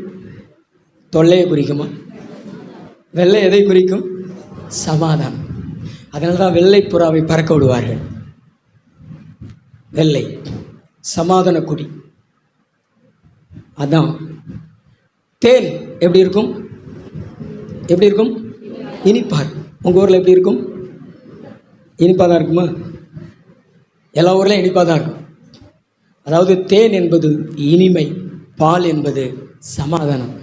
Speaker 1: தொல்லையை குறிக்குமா? வெள்ளை எதை குறிக்கும்? சமாதானம். அதனால தான் வெள்ளை புறாவை பறக்க விடுவார்கள். வெள்ளை சமாதான குடி. அதான். தேன் எப்படி இருக்கும்? எப்படி இருக்கும்? இனிப்பா இருக்கும். உங்கள் ஊரில் எப்படி இருக்கும்? இனிப்பாக தான் இருக்குமா? எல்லா ஊர்லேயும் இனிப்பாக தான் இருக்கும். அதாவது தேன் என்பது இனிமை, பால் என்பது சமாதானம்.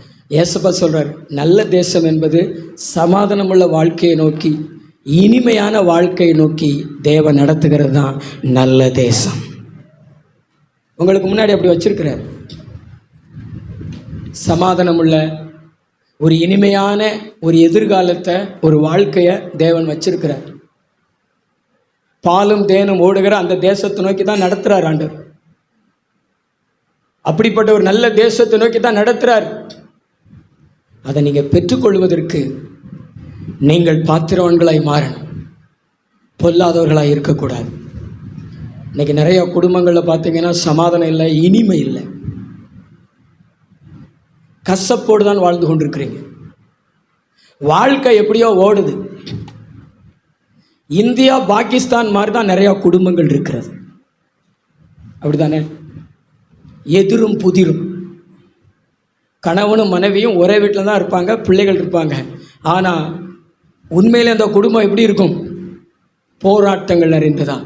Speaker 1: ஏசப்பா சொல்கிறார், நல்ல தேசம் என்பது சமாதானமுள்ள வாழ்க்கையை நோக்கி, இனிமையான வாழ்க்கையை நோக்கி தேவன் நடத்துகிறது தான் நல்ல தேசம். உங்களுக்கு முன்னாடி அப்படி வச்சிருக்கிறார். சமாதானமுள்ள ஒரு இனிமையான ஒரு எதிர்காலத்தை, ஒரு வாழ்க்கையை தேவன் வச்சிருக்கிறார். பாலும் தேனும் ஓடுகிற அந்த தேசத்தை நோக்கி தான் நடத்துகிறார் ஆண்டவர். அப்படிப்பட்ட ஒரு நல்ல தேசத்தை நோக்கி தான் நடத்துகிறார். அதை நீங்கள் பெற்றுக்கொள்வதற்கு நீங்கள் பாத்திரவான்களாய் மாறணும், பொல்லாதவர்களாக இருக்கக்கூடாது. இன்றைக்கி நிறைய குடும்பங்களில் பார்த்தீங்கன்னா சமாதானம் இல்லை, இனிமை இல்லை, கசப்போடு தான் வாழ்ந்து கொண்டிருக்கிறீங்க. வாழ்க்கை எப்படியோ ஓடுது. இந்தியா பாகிஸ்தான் மாதிரி தான் நிறையா குடும்பங்கள் இருக்கிறது. அப்படி தானே? எதிரும் புதிரும், கணவனும் மனைவியும் ஒரே வீட்டில் தான் இருப்பாங்க, பிள்ளைகள் இருப்பாங்க. ஆனால் உண்மையில் அந்த குடும்பம் எப்படி இருக்கும்? போராட்டங்கள் நிறைந்ததா,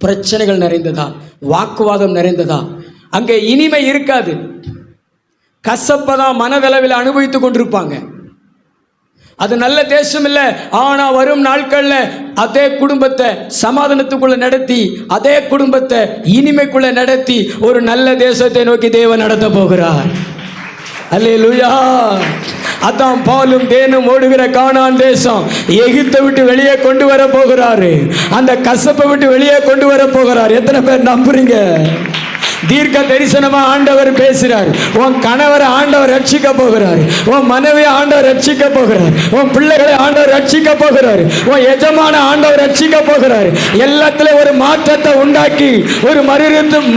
Speaker 1: பிரச்சனைகள் நிறைந்ததா, வாக்குவாதம் நிறைந்ததா? அங்கே இனிமை இருக்காது. கசப்பதான் மனதளவில் அனுபவித்து கொண்டிருப்பாங்க. அது நல்ல தேசம் இல்லை. ஆனால் வரும் நாட்களில் அதே குடும்பத்தை சமாதானத்துக்குள்ள நடத்தி, அதே குடும்பத்தை இனிமைக்குள்ள நடத்தி ஒரு நல்ல தேசத்தை நோக்கி தேவன் நடத்த போகிறார். அல்லேலூயா. அதான் பாலும் தேனும் ஓடுகிற கானான் தேசம். எகிப்தை விட்டு வெளியே கொண்டு வர போகிறாரு. அந்த கசப்பை விட்டு வெளியே கொண்டு வர போகிறார். எத்தனை பேர் நம்புறீங்க? தீர்க்க தரிசனமா ஆண்டவர் பேசுறார். உன் கணவரை ஆண்டவர் ரட்சிக்க போகிறார், உன் மனைவி ஆண்டவர் ரட்சிக்க போகிறார், உன் பிள்ளைகளை ஆண்டவர் ரட்சிக்க போகிறார், உன் எஜமான ஆண்டவர் ரட்சிக்க போகிறார். எல்லாத்திலும் ஒரு மாற்றத்தை உண்டாக்கி, ஒரு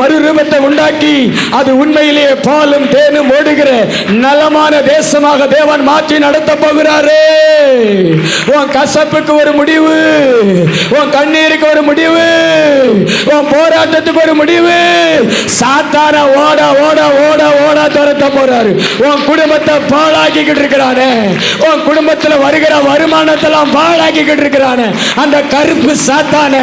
Speaker 1: மறுரூபத்தை உண்டாக்கி, அது உண்மையிலேயே பாலும் தேனும் ஓடுகிற நலமான தேசமாக தேவன் மாற்றி நடத்த போகிறாரே. உன் கசப்புக்கு ஒரு முடிவு, உன் கண்ணீருக்கு ஒரு முடிவு, உன் போராட்டத்துக்கு ஒரு முடிவு. சாத்தான ஓட ஓட ஓட ஓட துரத்த போறாரு. உன் குடும்பத்தை பாழாக்கிக்கிட்டு இருக்கிறானே, உன் குடும்பத்தில் வருகிற வருமானத்தெல்லாம் பாழாக்கிக்கிட்டு இருக்கிறானே, அந்த கருப்பு சாத்தான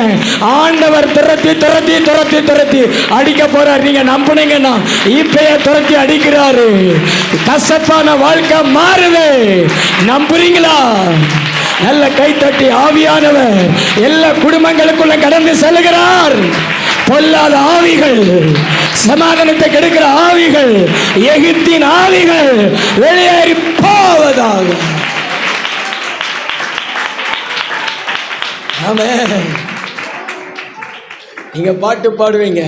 Speaker 1: ஆண்டவர் துரத்தி துரத்தி துரத்தி துரத்தி அடிக்க போறாரு. நீங்க நம்புனீங்கன்னா இப்பயே துரத்தி அடிக்கிறாரு. கசப்பான வாழ்க்கை மாறுது. நம்புறீங்களா? நல்ல கைத்தட்டி ஆவியானவர் எல்லா குடும்பங்களுக்குள்ள கடந்து செல்கிறார். பொல்லாத ஆவிகள், சமாதானத்தை கெடுக்கிற ஆவிகள், எகிப்தின் ஆவிகள் வெளியேறி போவதாக. ஆமென். நீங்க பாட்டு பாடுவீங்க,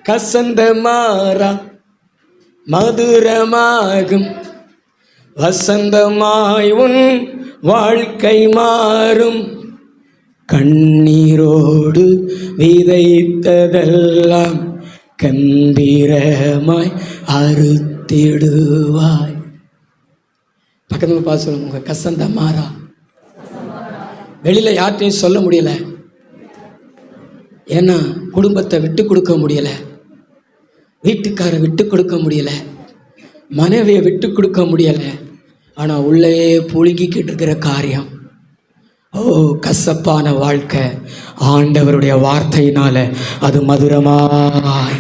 Speaker 1: கசந்த மாறா மதுரமாகும், வசந்தமாய் உன் வாழ்க்கை மாறும், கண்ணீரோடு விதைத்ததெல்லாம் கம்பீரமாய் அறுத்திடுவாய். பக்கத்தில் பார்த்து சொல்லுங்க, உங்க கசந்த மாறா. வெளியில யார்ட்டையும் சொல்ல முடியல, ஏன்னா குடும்பத்தை விட்டு கொடுக்க முடியல, வீட்டுக்காரை விட்டு கொடுக்க முடியல, மனைவியை விட்டு கொடுக்க முடியல. ஆனால் உள்ளே புழுங்கிக்கிட்டு இருக்கிற காரியம், ஓ கசப்பான வாழ்க்கை, ஆண்டவருடைய வார்த்தையினால அது மதுரமாய்,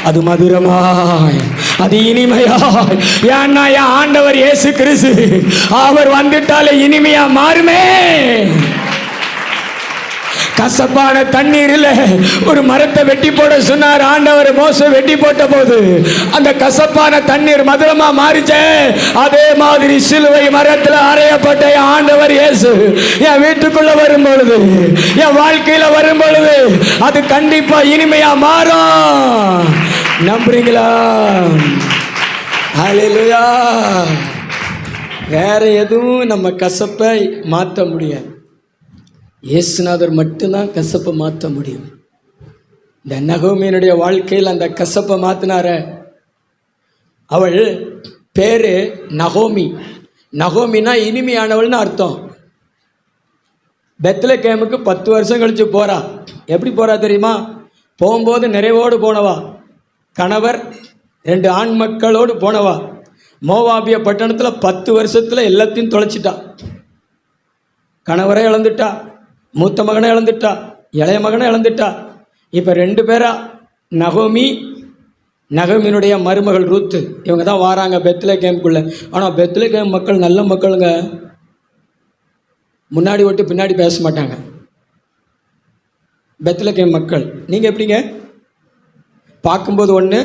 Speaker 1: அது மதுரமாய், அது இனிமையாய். ஏன்னா என் ஆண்டவர் இயேசு கிறிஸ்து, அவர் வந்துட்டாலே இனிமையா மாறுமே. கசப்பான தண்ணீரில் ஒரு மரத்தை வெட்டி போட சொன்னார் ஆண்டவர். மோசே வெட்டி போட்ட போது அந்த கசப்பான தண்ணீர் மதுரமா மாறிச்சே. அதே மாதிரி சிலுவை மரத்தில் அறையப்பட்ட என் ஆண்டவர் இயேசு என் வீட்டுக்குள்ள வரும் பொழுது, என் வாழ்க்கையில வரும் பொழுது அது கண்டிப்பா இனிமையா மாறும். நம்புறீங்களா? ஹல்லேலூயா. வேற எதுவும் நம்ம கசப்பை மாற்ற முடியாது. இயேசுநாதர் மட்டும்தான் கசப்பை மாற்ற முடியும். இந்த நகோமியினுடைய வாழ்க்கையில் அந்த கசப்பை மாற்றினார. அவள் பேரு நகோமி. நகோமினா இனிமையானவள்னு அர்த்தம். பெத்லகேமுக்கு 10 வருஷம் கழிச்சு போறா. எப்படி போறா தெரியுமா? போகும்போது நிறைவோடு போனவா, கணவர் 2 ஆண் மக்களோடு போனவா. மோவாபிய பட்டணத்தில் 10 வருஷத்தில் எல்லாத்தையும் தொலைச்சிட்டா. கணவரை இழந்துட்டா, மூத்த மகனை இழந்துட்டா, இளைய மகனை இழந்துட்டா. இப்போ 2 பேரா, நகோமி, நகோமியினுடைய மருமகள் ரூத்து, இவங்க தான் வாராங்க பெத்லகேமுக்குள்ள. ஆனால் பெத்லகேம் மக்கள் நல்ல மக்களுங்க, முன்னாடி விட்டு பின்னாடி பேச மாட்டாங்க. பெத்லகேம் மக்கள் நீங்கள் எப்படிங்க? பார்க்கும்போது ஒன்று,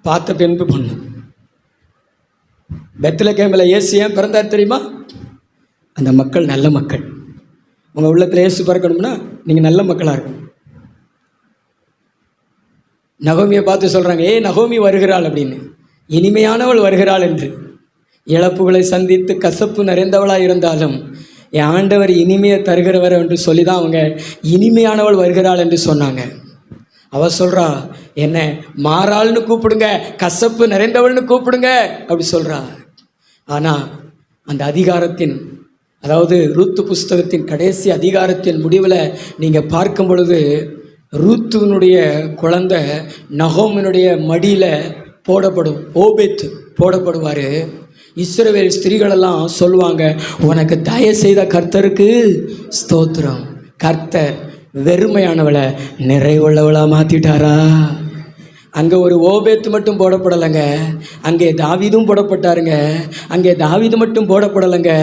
Speaker 1: பார்த்த பின்பு பொண்ணு. பெத்லகேமில் இயேசு ஏன் பிறந்தார் தெரியுமா? அந்த மக்கள் நல்ல மக்கள். உங்கள் உள்ளத்தில் இயேசு பிறக்கணும்னா நீங்கள் நல்ல மக்களாக இருக்கணும். நகோமியை பார்த்து சொல்கிறாங்க, ஏ நகோமி வருகிறாள் அப்படின்னு, இனிமையானவள் வருகிறாள் என்று. இழப்புகளை சந்தித்து கசப்பு நிறைந்தவளாக இருந்தாலும் என் ஆண்டவர் இனிமையை தருகிறவர் என்று சொல்லி தான் அவங்க இனிமையானவள் வருகிறாள் என்று சொன்னாங்க. அவள் சொல்கிறா, என்ன மாறாள்னு கூப்பிடுங்க, கசப்பு நிறைந்தவள்னு கூப்பிடுங்க அப்படி சொல்கிறா. ஆனால் அந்த அதிகாரத்தின், அதாவது ரூத்து புஸ்தகத்தின் கடைசி அதிகாரத்தின் முடிவில் நீங்கள் பார்க்கும் பொழுது, ரூத்துனுடைய குழந்தை நகோமினுடைய மடியில் போடப்படும், ஓபேத் போடப்படுவார். இஸ்ரவேல் ஸ்திரீகளெல்லாம் சொல்லுவாங்க, உனக்கு தயவு செய்த கர்த்தருக்கு ஸ்தோத்திரம், கர்த்தர் வெறுமையானவளை நிறைவுள்ளவளாக மாற்றிட்டாரா. அங்கே ஒரு ஓபேத்து மட்டும் போடப்படலைங்க, அங்கே தாவீதும் போடப்பட்டாருங்க. அங்கே தாவீது மட்டும் போடப்படலைங்க,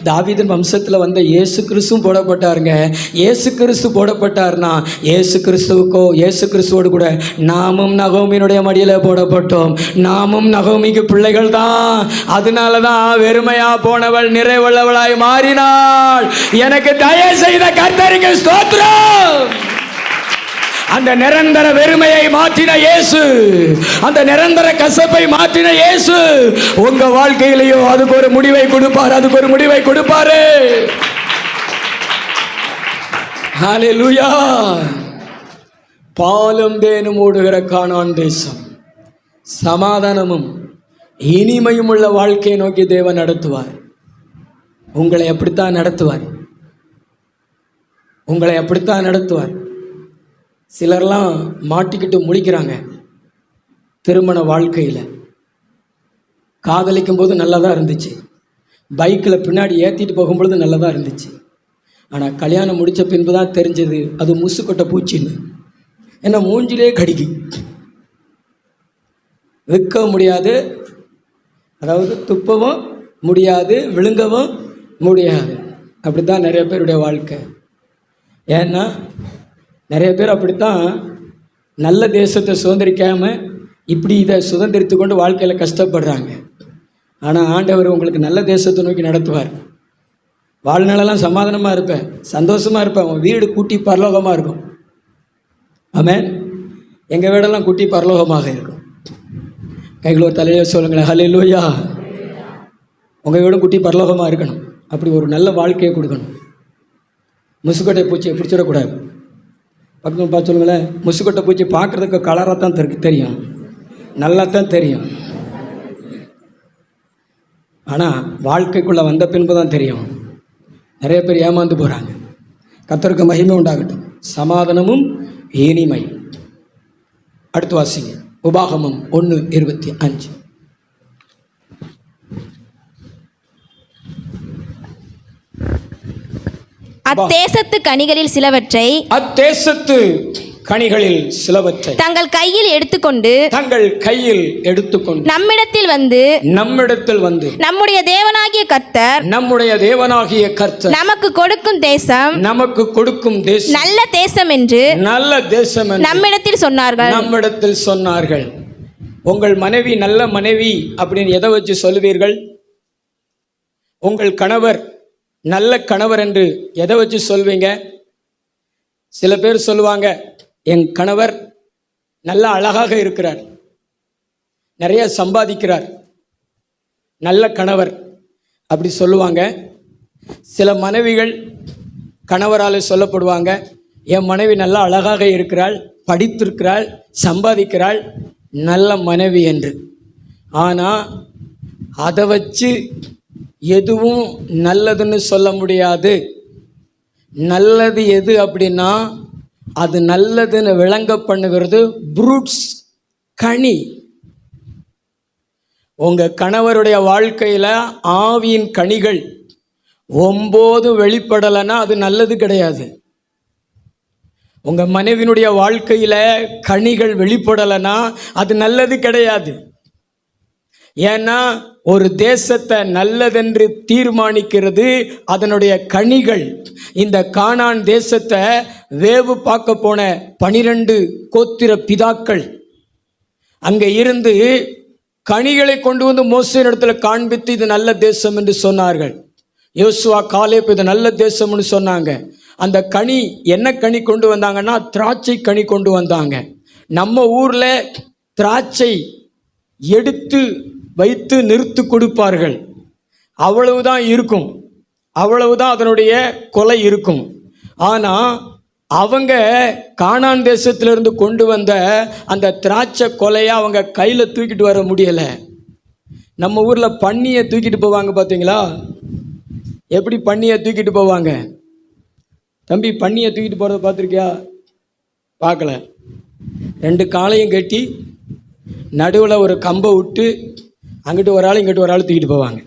Speaker 1: தாவீதின் வம்சத்தில் வந்த இயேசு கிறிஸ்துவும் போடப்பட்டாருங்க. இயேசு கிறிஸ்து போடப்பட்டார்னா இயேசு கிறிஸ்துவோடு கூட நாமும் நகோமியினுடைய மடியில் போடப்பட்டோம். நாமும் நகோமிக்கு பிள்ளைகள் தான். அதனால தான் வெறுமையா போனவள் நிறைவுள்ளவளாய் மாறினாள். எனக்கு தயவு செய்த கர்த்தருக்கு ஸ்தோத்திரம். அந்த நிரந்தர வெறுமையை மாற்றின இயேசு, அந்த நிரந்தர கசப்பை மாற்றின இயேசு உங்க வாழ்க்கையிலேயோ அதுக்கு ஒரு முடிவை கொடுப்பார், அதுக்கு ஒரு முடிவை கொடுப்பாரு. ஹல்லேலூயா. பாலும் தேனும் ஓடுகிற கானான் தேசம், சமாதானமும் இனிமையும் உள்ள வாழ்க்கையை நோக்கி தேவன் நடத்துவார். உங்களை அப்படித்தான் நடத்துவார், உங்களை அப்படித்தான் நடத்துவார். சிலர்லாம் மாட்டிக்கிட்டு முழிக்கிறாங்க திருமண வாழ்க்கையில். காதலிக்கும் போது நல்லா தான் இருந்துச்சு, பைக்கில் பின்னாடி ஏற்றிட்டு போகும்பொழுது நல்லா தான் இருந்துச்சு. ஆனால் கல்யாணம் முடித்த பின்பு தான் தெரிஞ்சது அது முசுக்கொட்டை பூச்சின்னு. ஏன்னா மூஞ்சிலே கடிக்கு, விற்க முடியாது, அதாவது துப்பவும் முடியாது, விழுங்கவும் முடியாது. அப்படி தான் நிறைய பேருடைய வாழ்க்கை. ஏன்னா நிறைய பேர் அப்படித்தான் நல்ல தேசத்தை சுதந்திரிக்காமல் இப்படி இதை சுதந்திரித்து கொண்டு வாழ்க்கையில் கஷ்டப்படுறாங்க. ஆனால் ஆண்டவர் உங்களுக்கு நல்ல தேசத்தை நோக்கி நடத்துவார். வாழ்நாளெல்லாம் சமாதானமாக இருப்பேன், சந்தோஷமாக இருப்பேன், உன் வீடு கூட்டி பரலோகமாக இருக்கும். ஆமென். எங்கள் வீடெல்லாம் கூட்டி பரலோகமாக இருக்கும். கைகள் ஒரு தலையில சொல்லுங்களேன், ஹல்லேலூயா. உங்கள் வீடும் குட்டி பரலோகமாக இருக்கணும். அப்படி ஒரு நல்ல வாழ்க்கையை கொடுக்கணும். முசுக்கொட்டை பூச்சியை பிடிச்சிடக்கூடாது. பக்கத்தில் பார்த்து சொல்லுங்களேன், முசுக்கொட்டை பூச்சி பார்க்குறதுக்கு கலராக தான் தெரியும், நல்லா தான் தெரியும். ஆனால் வாழ்க்கைக்குள்ளே வந்த பின்பு தான் தெரியும். நிறைய பேர் ஏமாந்து போகிறாங்க. கர்த்தருக்கு மகிமை உண்டாகட்டும். சமாதானமும் இனிமை. அடுத்து வாசிங்க, உபாகமம் 1:25.
Speaker 2: அத்தேசத்து கனிகளில் சிலவற்றை தங்கள் கையில் எடுத்துக்கொண்டு நம்மிடத்தில் வந்து நம்முடைய தேவனாகிய கர்த்தர் நமக்கு கொடுக்கும் தேசம் நல்ல தேசம் என்று நம்மிடத்தில் சொன்னார்கள்.
Speaker 1: உங்கள் மனைவி நல்ல மனைவி அப்படின்னு எதை வச்சு சொல்லுவீர்கள்? உங்கள் கணவர் நல்ல கணவர் என்று எதை வச்சு சொல்வீங்க? சில பேர் சொல்லுவாங்க, என் கணவர் நல்ல அழகாக இருக்கிறார், நிறைய சம்பாதிக்கிறார், நல்ல கணவர் அப்படி சொல்லுவாங்க. சில மனைவிகள் கணவரால் சொல்லப்படுவாங்க, என் மனைவி நல்ல அழகாக இருக்கிறாள், படித்திருக்கிறாள், சம்பாதிக்கிறாள், நல்ல மனைவி என்று. ஆனால் அதை வச்சு எதுவும் நல்லதுன்னு சொல்ல முடியாது. நல்லது எது அப்படின்னா அது நல்லதுன்னு விளங்க பண்ணுகிறது ப்ரூட்ஸ், கனி. உங்க கணவருடைய வாழ்க்கையில ஆவியின் கனிகள் 9 வெளிப்படலைன்னா அது நல்லது கிடையாது. உங்க மனைவியினுடைய வாழ்க்கையில கனிகள் வெளிப்படலைன்னா அது நல்லது கிடையாது. ஏன்னா ஒரு தேசத்தை நல்லதென்று தீர்மானிக்கிறது அதனுடைய கனிகள். இந்த கானான் தேசத்தை வேவு பார்க்க போன 12 கோத்திர பிதாக்கள் அங்கே இருந்து கனிகளை கொண்டு வந்து மோசேயின் இடத்துல காண்பித்து இது நல்ல தேசம் என்று சொன்னார்கள். யோசுவா, காலேப் இது நல்ல தேசம்னு சொன்னாங்க. அந்த கனி என்ன கனி கொண்டு வந்தாங்கன்னா திராட்சை கனி கொண்டு வந்தாங்க. நம்ம ஊர்ல திராட்சை எடுத்து வைத்து நிறுத்து கொடுப்பார்கள், அவ்வளவுதான் இருக்கும், அவ்வளவுதான் அதனுடைய கொலை இருக்கும். ஆனால் அவங்க கானான் தேசத்திலிருந்து கொண்டு வந்த அந்த திராட்சை கொலையை அவங்க கையில் தூக்கிட்டு வர முடியலை. நம்ம ஊரில் பன்னியை தூக்கிட்டு போவாங்க பார்த்தீங்களா? எப்படி பன்னியை தூக்கிட்டு போவாங்க? தம்பி, பன்னியை தூக்கிட்டு போகிறத பார்த்துருக்கியா? பார்க்கல. 2 காலையும் கட்டி நடுவில் ஒரு கம்பை விட்டு அங்கிட்டு ஒரு ஆள் இங்கிட்டு ஒரு ஆள் தூக்கிட்டு போவாங்க.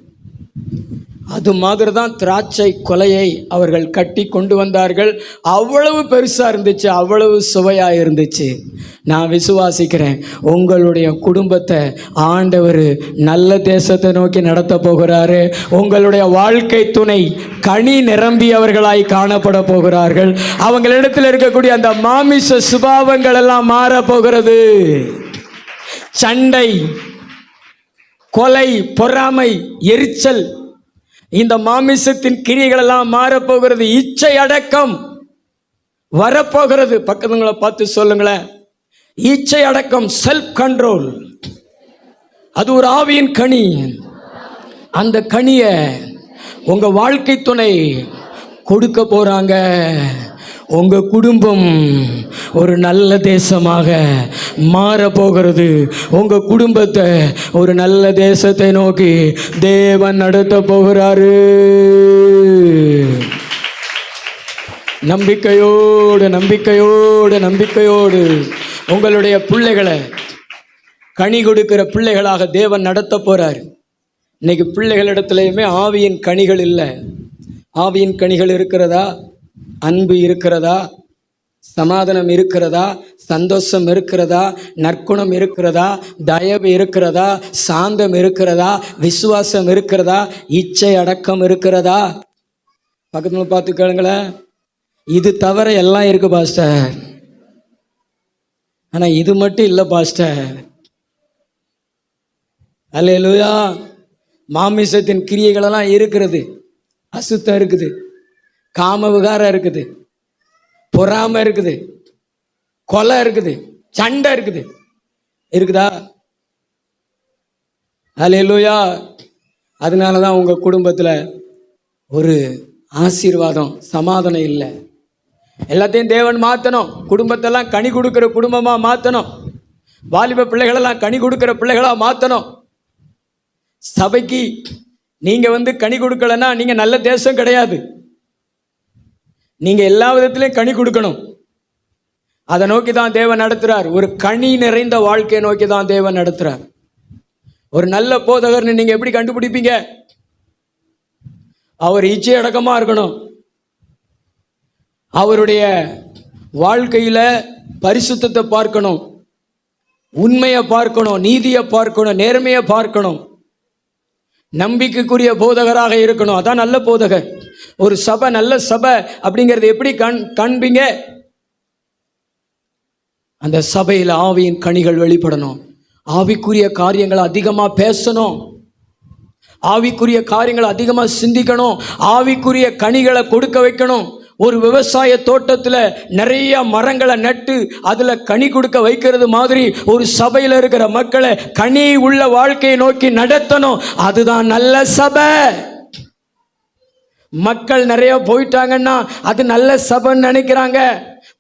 Speaker 1: அது மாதிரி தான் திராட்சை கொலையை அவர்கள் கட்டி கொண்டு வந்தார்கள். அவ்வளவு பெருசாக இருந்துச்சு, அவ்வளவு சுவையாக இருந்துச்சு. நான் விசுவாசிக்கிறேன், உங்களுடைய குடும்பத்தை ஆண்டவர் நல்ல தேசத்தை நோக்கி நடத்த போகிறாரு. உங்களுடைய வாழ்க்கை துணை கனி நிரம்பியவர்களாய் காணப்பட போகிறார்கள். அவங்களிடத்தில் இருக்கக்கூடிய அந்த மாமிச சுபாவங்கள் எல்லாம் மாற போகிறது. சண்டை, கொலை, பொறாமை, எரிச்சல், இந்த மாமிசத்தின் கிரியைகள் எல்லாம் மாறப்போகிறது. இச்சை அடக்கம். வரப்போகிறது. பக்கத்துங்களை பார்த்து சொல்லுங்களேன், இச்சை அடக்கம், செல்ஃப் கண்ட்ரோல், அது ஒரு ஆவியின் கனி. அந்த கனியை உங்க வாழ்க்கை துணை கொடுக்க போறாங்க. உங்க குடும்பம் ஒரு நல்ல தேசமாக மாற போகிறது. உங்க குடும்பத்தை ஒரு நல்ல தேசத்தை நோக்கி தேவன் நடத்த போகிறாரு. நம்பிக்கையோடு நம்பிக்கையோடு நம்பிக்கையோடு உங்களுடைய பிள்ளைகளை கனி கொடுக்கிற பிள்ளைகளாக தேவன் நடத்த போறார். இன்னைக்கு பிள்ளைகளிடத்துலையுமே ஆவியின் கனிகள் இல்லை. ஆவியின் கனிகள் இருக்கிறதா? அன்பு இருக்கிறதா? சமாதானம் இருக்கிறதா? சந்தோஷம் இருக்கிறதா? நற்குணம் இருக்கிறதா? தயவு இருக்கிறதா? சாந்தம் இருக்கிறதா? விசுவாசம் இருக்கிறதா? இச்சை அடக்கம் இருக்கிறதா? பக்கத்துல பார்த்து கேளுங்களேன். இது தவிர எல்லாம் இருக்கு பாஸ்டர், ஆனா இது மட்டும் இல்லை பாஸ்டர். அல்லேலூயா. மாமிசத்தின் கிரியைகளெல்லாம் இருக்கிறது, அசுத்தம் இருக்குது, காம விகாரம் இருக்குது, பொறாமை இருக்குது, கொலை இருக்குது, சண்டை இருக்குது. இருக்குதா? அல்லேலூயா. அதனால தான் உங்க குடும்பத்தில் ஒரு ஆசீர்வாதம், சமாதானம் இல்லை. எல்லாத்தையும் தேவன் மாற்றணும். குடும்பத்தெல்லாம் கனி கொடுக்கிற குடும்பமாக மாற்றணும். வாலிப பிள்ளைகளெல்லாம் கனி கொடுக்கிற பிள்ளைகளாக மாற்றணும். சபைக்கு நீங்க கனி கொடுக்கலன்னா நீங்க நல்ல தேசம் கிடையாது. நீங்க எல்லா விதத்திலையும் கனி கொடுக்கணும். அதை நோக்கி தான் தேவன் நடத்துறார். ஒரு கனி நிறைந்த வாழ்க்கையை நோக்கி தான் தேவன் நடத்துறார். ஒரு நல்ல போதகர்னு நீங்க எப்படி கண்டுபிடிப்பீங்க? அவர் இச்சை அடக்கமா இருக்கணும். அவருடைய வாழ்க்கையில பரிசுத்தத்தை பார்க்கணும், உண்மையை பார்க்கணும், நீதியை பார்க்கணும், நேர்மையை பார்க்கணும், நம்பிக்கைக்குரிய போதகராக இருக்கணும். அதான் நல்ல போதகர். ஒரு சபை நல்ல சபை அப்படிங்கிறது எப்படி காண்பீங்க? அந்த சபையில் ஆவியின் கனிகள் வெளிப்படணும். ஆவிக்குரிய காரியங்களை அதிகமாக பேசணும், ஆவிக்குரிய காரியங்களை அதிகமாக சிந்திக்கணும், ஆவிக்குரிய கனிகளை கொடுக்க வைக்கணும். ஒரு விவசாய தோட்டத்தில் நிறைய மரங்களை நட்டு அதில் கனி கொடுக்க வைக்கிறது மாதிரி ஒரு சபையில் இருக்கிற மக்களை கனி உள்ள வாழ்க்கையை நோக்கி நடத்தணும். அதுதான் நல்ல சபை. மக்கள் நிறைய போயிட்டாங்கன்னா அது நல்ல சபைன்னு நினைக்கிறாங்க.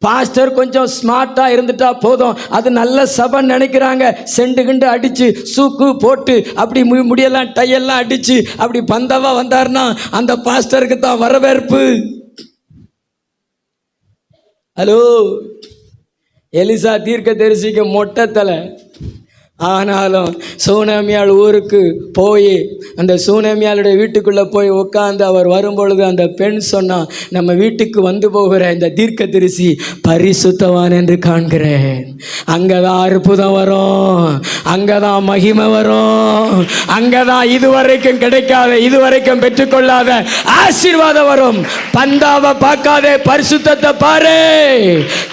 Speaker 1: பாஸ்டர் கொஞ்சம் ஸ்மார்ட்டா இருந்துட்டா போதும், அது நல்ல சபைன்னு நினைக்கிறாங்க. செண்டு கிண்டு அடிச்சு சூக்கு போட்டு அப்படி முடியெல்லாம் டையெல்லாம் அடிச்சு அப்படி பந்தவா வந்தார்னா அந்த பாஸ்டருக்கு தான் வரவேற்பு. ஹலோ, எலிசா தீர்க்கதரிசிக்கு மொட்டை தலை. ஆனாலும் சூனேமியாள் ஊருக்கு போய் அந்த சூனேமியாளுடைய வீட்டுக்குள்ளே போய் உட்காந்து அவர் வரும்பொழுது அந்த பெண் சொன்னா, நம்ம வீட்டுக்கு வந்து போகிற இந்த தீர்க்கதரிசி பரிசுத்தவான் என்று காண்கிறேன். அங்கே தான் அற்புதம் வரும், அங்கே தான் மகிமை வரும், அங்கே தான் இதுவரைக்கும் கிடைக்காத, இதுவரைக்கும் பெற்றுக்கொள்ளாத ஆசீர்வாதம் வரும். பந்தாவை பார்க்காதே, பரிசுத்தத்தை பாரு.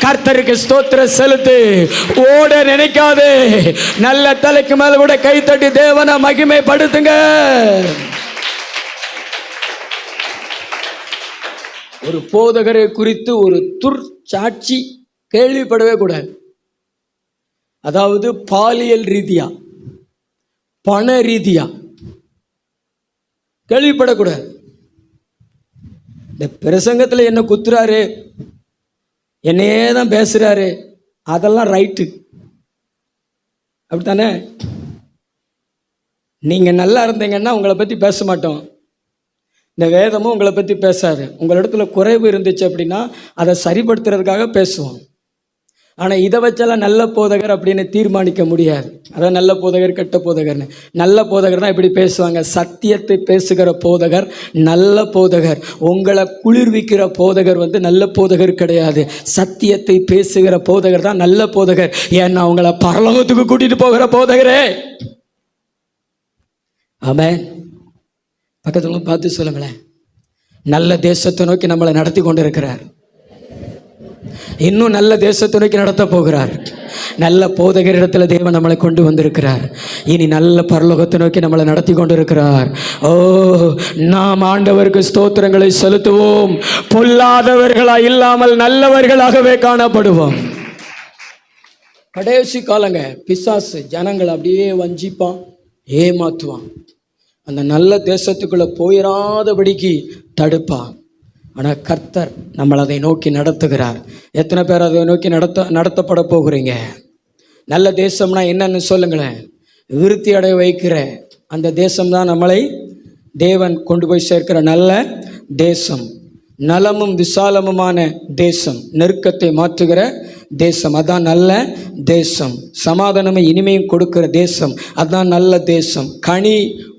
Speaker 1: கர்த்தருக்கு ஸ்தோத்திரம் செலுத்து. ஓட நினைக்காதே. நல்ல தலைக்கு மேல கூட கை தட்டி தேவனை மகிமைப்படுத்துங்க. ஒரு போதகரை குறித்து ஒரு துர்ச்சாட்சி கேள்விப்படவே கூடாது. அதாவது பாலியல் ரீதியா, பண ரீதியா கேள்விப்படக்கூடாது. இந்த பிரசங்கத்தில் என்ன குத்துறாரு, என்னையே தான் பேசுறாரு, அதெல்லாம் ரைட்டு, அப்படித்தானே? நீங்கள் நல்லா இருந்தீங்கன்னா உங்களை பற்றி பேச மாட்டோம். இந்த வேதமும் உங்களை பற்றி பேசாது. உங்களிடத்துல குறைவு இருந்துச்சு அப்படின்னா அதை சரிப்படுத்துறதுக்காக பேசுவோம். ஆனால் இதை வச்செல்லாம் நல்ல போதகர் அப்படின்னு தீர்மானிக்க முடியாது. அதான் நல்ல போதகர் கெட்ட போதகர்னு. நல்ல போதகர் தான் இப்படி பேசுவாங்க. சத்தியத்தை பேசுகிற போதகர் நல்ல போதகர். உங்களை குளிர்விக்கிற போதகர் நல்ல போதகர் கிடையாது. சத்தியத்தை பேசுகிற போதகர் தான் நல்ல போதகர். ஏன்னா உங்களை பரலோகத்துக்கு கூட்டிட்டு போகிற போதகரே. ஆமென். பக்கத்துல பார்த்து சொல்லுங்களேன், நல்ல தேசத்தை நோக்கி நம்மளை நடத்தி கொண்டு இருக்கிறார். இன்னும் நல்ல தேசத்தை நோக்கி நடத்த போகிறார். நல்ல போதகர் இடத்துல தேவன் நம்மளை கொண்டு வந்திருக்கிறார். இனி நல்ல பரலோகத்தை நோக்கி நம்மளை நடத்தி கொண்டிருக்கிறார். ஓ, நாம் ஆண்டவருக்கு ஸ்தோத்திரங்களை செலுத்துவோம். பொல்லாதவர்களாக இல்லாமல் நல்லவர்களாகவே காணப்படுவோம். கடைசி காலங்க பிசாசு ஜனங்களை அப்படியே வஞ்சிப்பான், ஏமாத்துவான், அந்த நல்ல தேசத்துக்குள்ள போயிடாதபடிக்கு தடுப்பான். ஆனால் கர்த்தர் நம்மளை அதை நோக்கி நடத்துகிறார். எத்தனை பேர் அதை நோக்கி நடத்தப்பட போகிறீங்க? நல்ல தேசம்னா என்னன்னு சொல்லுங்களேன். விருத்தி அடைய வைக்கிற அந்த தேசம்தான் நம்மளை தேவன் கொண்டு போய் சேர்க்கிற நல்ல தேசம். நலமும் விசாலமுமான தேசம், நெருக்கத்தை மாற்றுகிற தேசம், அதான் நல்ல தேசம். சமாதானமும் இனிமையும் கொடுக்கிற தேசம், அதான் நல்ல தேசம். கனி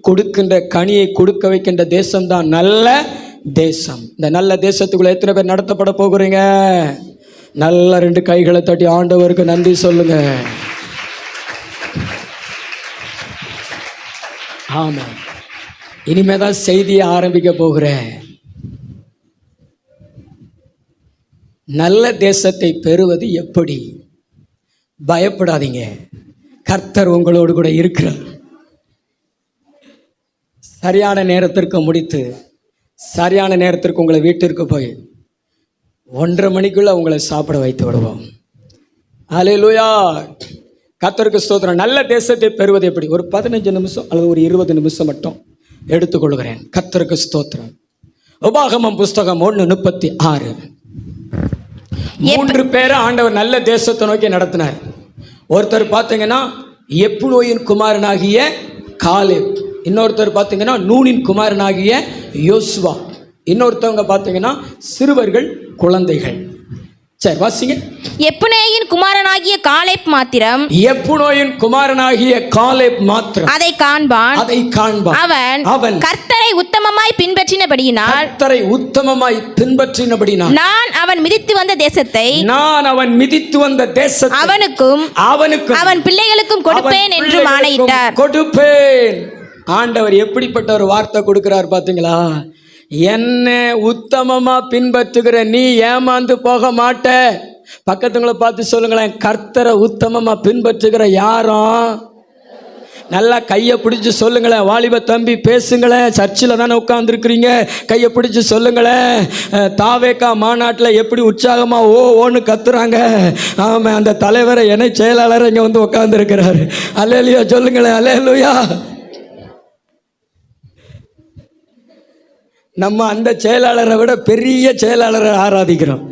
Speaker 1: கொடுக்கின்ற, கனியை கொடுக்க வைக்கின்ற தேசம்தான் நல்ல தேசம். இந்த நல்ல தேசத்துக்குள்ள எத்தனை பேர் நடத்தப்பட போகிறீங்க? நல்ல 2 கைகளை தட்டி ஆண்டவருக்கு நன்றி சொல்லுங்க. ஆமா, இனிமேதான் செய்தியை ஆரம்பிக்க போகிறேன். நல்ல தேசத்தை பெறுவது எப்படி? பயப்படாதீங்க, கர்த்தர் உங்களோடு கூட இருக்கிறார். சரியான நேரத்திற்கு முடித்து, சரியான நேரத்திற்கு உங்களை வீட்டிற்கு போய் 1:30 மணிக்குள்ள உங்களை சாப்பிட வைத்து விடுவோம். அல்லேலூயா, கர்த்தருக்கு ஸ்தோத்திரம். நல்ல தேசத்தை பெறுவது எப்படி? ஒரு 15 நிமிஷம் அல்லது ஒரு 20 நிமிஷம் மட்டும் எடுத்துக்கொள்கிறேன். கர்த்தருக்கு ஸ்தோத்திரம். உபாகமம் புஸ்தகம் 1:36. 3 பேரை ஆண்டவர் நல்ல தேசத்தை நோக்கி நடத்தினார். ஒருத்தர் பார்த்தீங்கன்னா எப்புனோயின் குமாரனாகிய காலேப், இன்னொருத்தர் பார்த்தீங்கன்னா நூனின் குமாரனாகிய யோசுவா, இன்னொருத்தவங்க பார்த்தீங்கன்னா சிறுவர்கள், குழந்தைகள். சரி, வாசிங்க.
Speaker 2: எப்புனேயின் குமாரனாகிய காலேப் மாத்திரம்,
Speaker 1: எப்புனோயின் குமாரனாகிய காலேப் மாத்திரம்
Speaker 2: அதை காண்பான், அவன் கர்த்தரை உத்தமமாய் பின்பற்றினபடியினால்,
Speaker 1: கர்த்தரை உத்தமமாய் பின்பற்றினபடியினால்
Speaker 2: நான் அவன் மிதித்து வந்த தேசத்தை, அவனுக்கும் அவன் பிள்ளைகளுக்கும் கொடுப்பேன் என்று ஆணையிட்டார்.
Speaker 1: கொடுப்பேன். ஆண்டவர் எப்படிப்பட்ட ஒரு வார்த்தை கொடுக்கிறார் பாத்தீங்களா? என்ன உத்தமமா பின்பற்றுகிற நீ ஏமாந்து போக மாட்ட. பக்கத்துங்களை பார்த்து சொல்லுங்களேன், கர்த்தரை உத்தமமா பின்பற்றுகிற யாரும். நல்லா கையை பிடிச்சி சொல்லுங்களேன். வாலிப தம்பி பேசுங்களேன், சர்ச்சில் தானே உட்காந்துருக்கிறீங்க, கையை பிடிச்சி சொல்லுங்களேன். தாவேக்கா மாநாட்டில் எப்படி உற்சாகமாக ஓன்னு கத்துறாங்க. ஆமாம், அந்த தலைவரை இணை செயலாளர் இங்கே வந்து உட்காந்துருக்கிறாரு. அல்லேலூயா சொல்லுங்களேன், அல்லேலூயா. நம்ம அந்த செயலாளரை விட பெரிய செயலாளரை ஆராதிக்கிறோம்.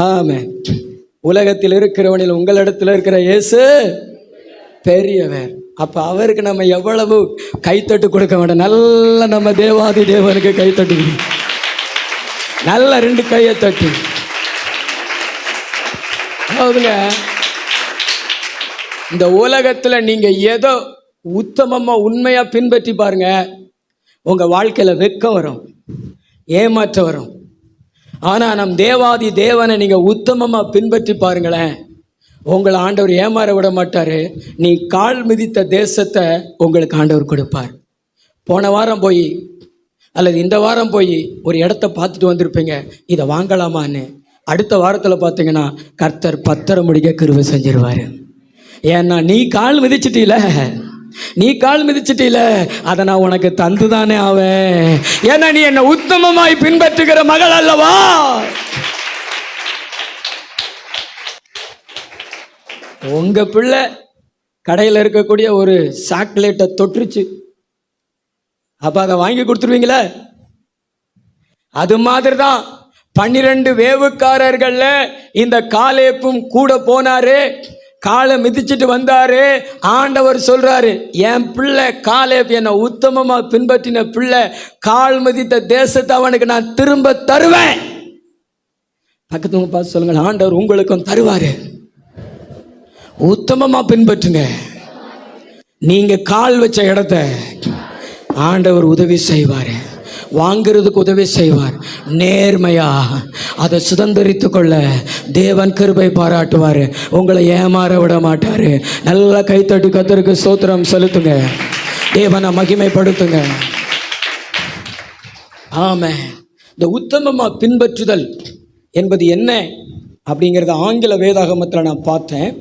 Speaker 1: ஆமாம், உலகத்தில் இருக்கிறவனில் உங்களிடத்தில் இருக்கிற இயேசு பெரியவர். அப்போ அவருக்கு நம்ம எவ்வளவு கைத்தட்டு கொடுக்க வேண்டாம். நல்ல நம்ம தேவாதி தேவனுக்கு கைத்தட்டு, நல்ல 2 கையை தட்டு. அதாவதுங்க, இந்த உலகத்தில் நீங்கள் ஏதோ உத்தமமாக உண்மையாக பின்பற்றி பாருங்க, உங்கள் வாழ்க்கையில் வெட்கம் வரும், ஏமாற்றம் வரும். ஆனால் நம் தேவாதி தேவனை நீங்கள் உத்தமமாக பின்பற்றி பாருங்களேன், உங்களை ஆண்டவர் ஏமாற விட மாட்டார். நீ கால் மிதித்த தேசத்தை உங்களுக்கு ஆண்டவர் கொடுப்பார். போன வாரம் போய் அல்லது இந்த வாரம் போய் ஒரு இடத்த பார்த்துட்டு வந்திருப்பீங்க, இதை வாங்கலாமான்னு. அடுத்த வாரத்தில் பார்த்தீங்கன்னா கர்த்தர் 10 முடிக்க கிருபை செஞ்சிருவார். ஏன்னா நீ கால் மிதிச்சிட்டீல, அதை நான் உனக்கு தந்துதானே ஆவேன். ஏன்னா நீ என்ன உத்தமமாய் பின்பற்றுகிற மகள் அல்லவா. உங்க பிள்ளை கடையில் இருக்கக்கூடிய ஒரு சாக்லேட்டை தொற்றுச்சு, அப்ப அதை வாங்கி கொடுத்துருவீங்களே? அது மாதிரி தான் 12 வேவுக்காரர்கள்ல இந்த காலேப்பும் கூட போனாரு. காலை மிதிச்சுட்டு வந்தாரு. ஆண்டவர் சொல்றாரு, என் பிள்ளை காலேப் என்னை உத்தமமா பின்பற்றின பிள்ளை, கால் மிதித்த தேசத்தை அவனுக்கு நான் திரும்ப தருவேன். பக்கத்து பார்த்து சொல்லுங்க, ஆண்டவர் உங்களுக்கும் தருவாரு. உத்தமமா பின்பற்றுங்க. நீங்க கால் வச்ச இடத்த ஆண்டவர் உதவி செய்வார், வாங்கிறதுக்கு உதவி செய்வார். நேர்மையா அதை சுதந்திரித்து கொள்ள தேவன் கிருபை பாராட்டுவார். உங்களை ஏமாற விட மாட்டார். நல்லா கைத்தட்டி கர்த்தருக்கு ஸ்தோத்திரம் செலுத்துங்க, தேவனை மகிமைப்படுத்துங்க. ஆமென். இந்த உத்தமமா பின்பற்றுதல் என்பது என்ன அப்படிங்கிறத ஆங்கில வேதாகமத்தில் நான் பார்த்தேன்.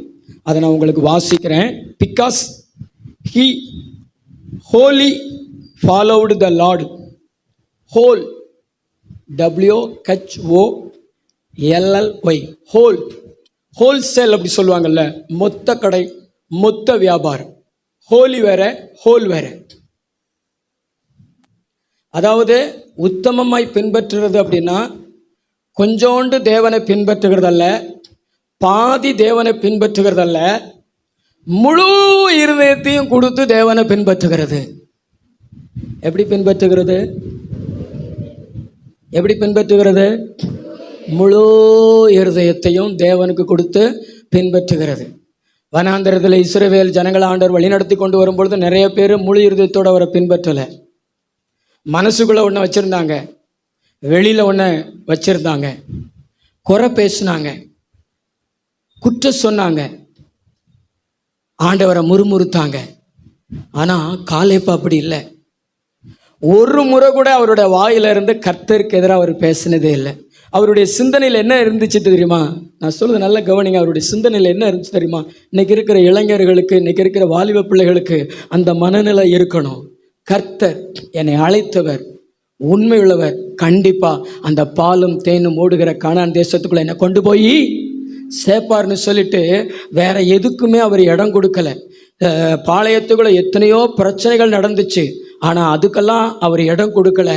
Speaker 1: அதை நான் உங்களுக்கு வாசிக்கிறேன். Because he wholly followed the Lord. whole WHOLLY wholesale அப்படி சொல்லுவாங்கல்ல, மொத்த கடை, மொத்த வியாபாரம். ஹோலி வேற, ஹோல் வேற. அதாவது உத்தமமாய் பின்பற்றுறது அப்படின்னா கொஞ்சோண்டு தேவனை பின்பற்றுகிறதல்ல, பாதி தேவனை பின்பற்றுகிறதல்ல, முழு இருதயத்தையும் கொடுத்து தேவனை பின்பற்றுகிறது. எப்படி பின்பற்றுகிறது? எப்படி பின்பற்றுகிறது? முழு இருதயத்தையும் தேவனுக்கு கொடுத்து பின்பற்றுகிறது. வனாந்தரத்தில் இஸ்ரவேல் ஜனங்கள் ஆண்டவர் வழிநடத்தி கொண்டு வரும்பொழுது நிறைய பேர் முழு இருதயத்தோடு அவரை பின்பற்றலை. மனசுக்குள்ளே ஒன்று வச்சுருந்தாங்க, வெளியில் ஒன்று வச்சுருந்தாங்க, குறை பேசினாங்க, குற்றம் சொன்னாங்க, ஆண்டவரை முறுமுறுத்தாங்க. ஆனால் காலேப் அப்படி இல்லை. ஒரு முறை கூட அவருடைய வாயிலிருந்து கர்த்தருக்கு எதிராக அவர் பேசினதே இல்லை. அவருடைய சிந்தனையில் என்ன இருந்துச்சு தெரியுமா? நான் சொல்றது நல்ல கவனிங்க. அவருடைய சிந்தனையில் என்ன இருந்துச்சு தெரியுமா? இன்னைக்கு இருக்கிற இளைஞர்களுக்கு, இன்னைக்கு இருக்கிற வாலிப பிள்ளைகளுக்கு அந்த மனநிலை இருக்கணும். கர்த்தர் என்னை அழைத்தவர், உண்மையுள்ளவர், கண்டிப்பா அந்த பாலும் தேனும் ஓடுகிற கானான் தேசத்துக்குள்ள என்னை கொண்டு போய் சேப்பார்னு சொல்லிட்டு வேற எதுக்குமே அவர் இடம் கொடுக்கல. பாளையத்துக்குள்ள எத்தனையோ பிரச்சனைகள் நடந்துச்சு, ஆனால் அதுக்கெல்லாம் அவர் இடம் கொடுக்கல.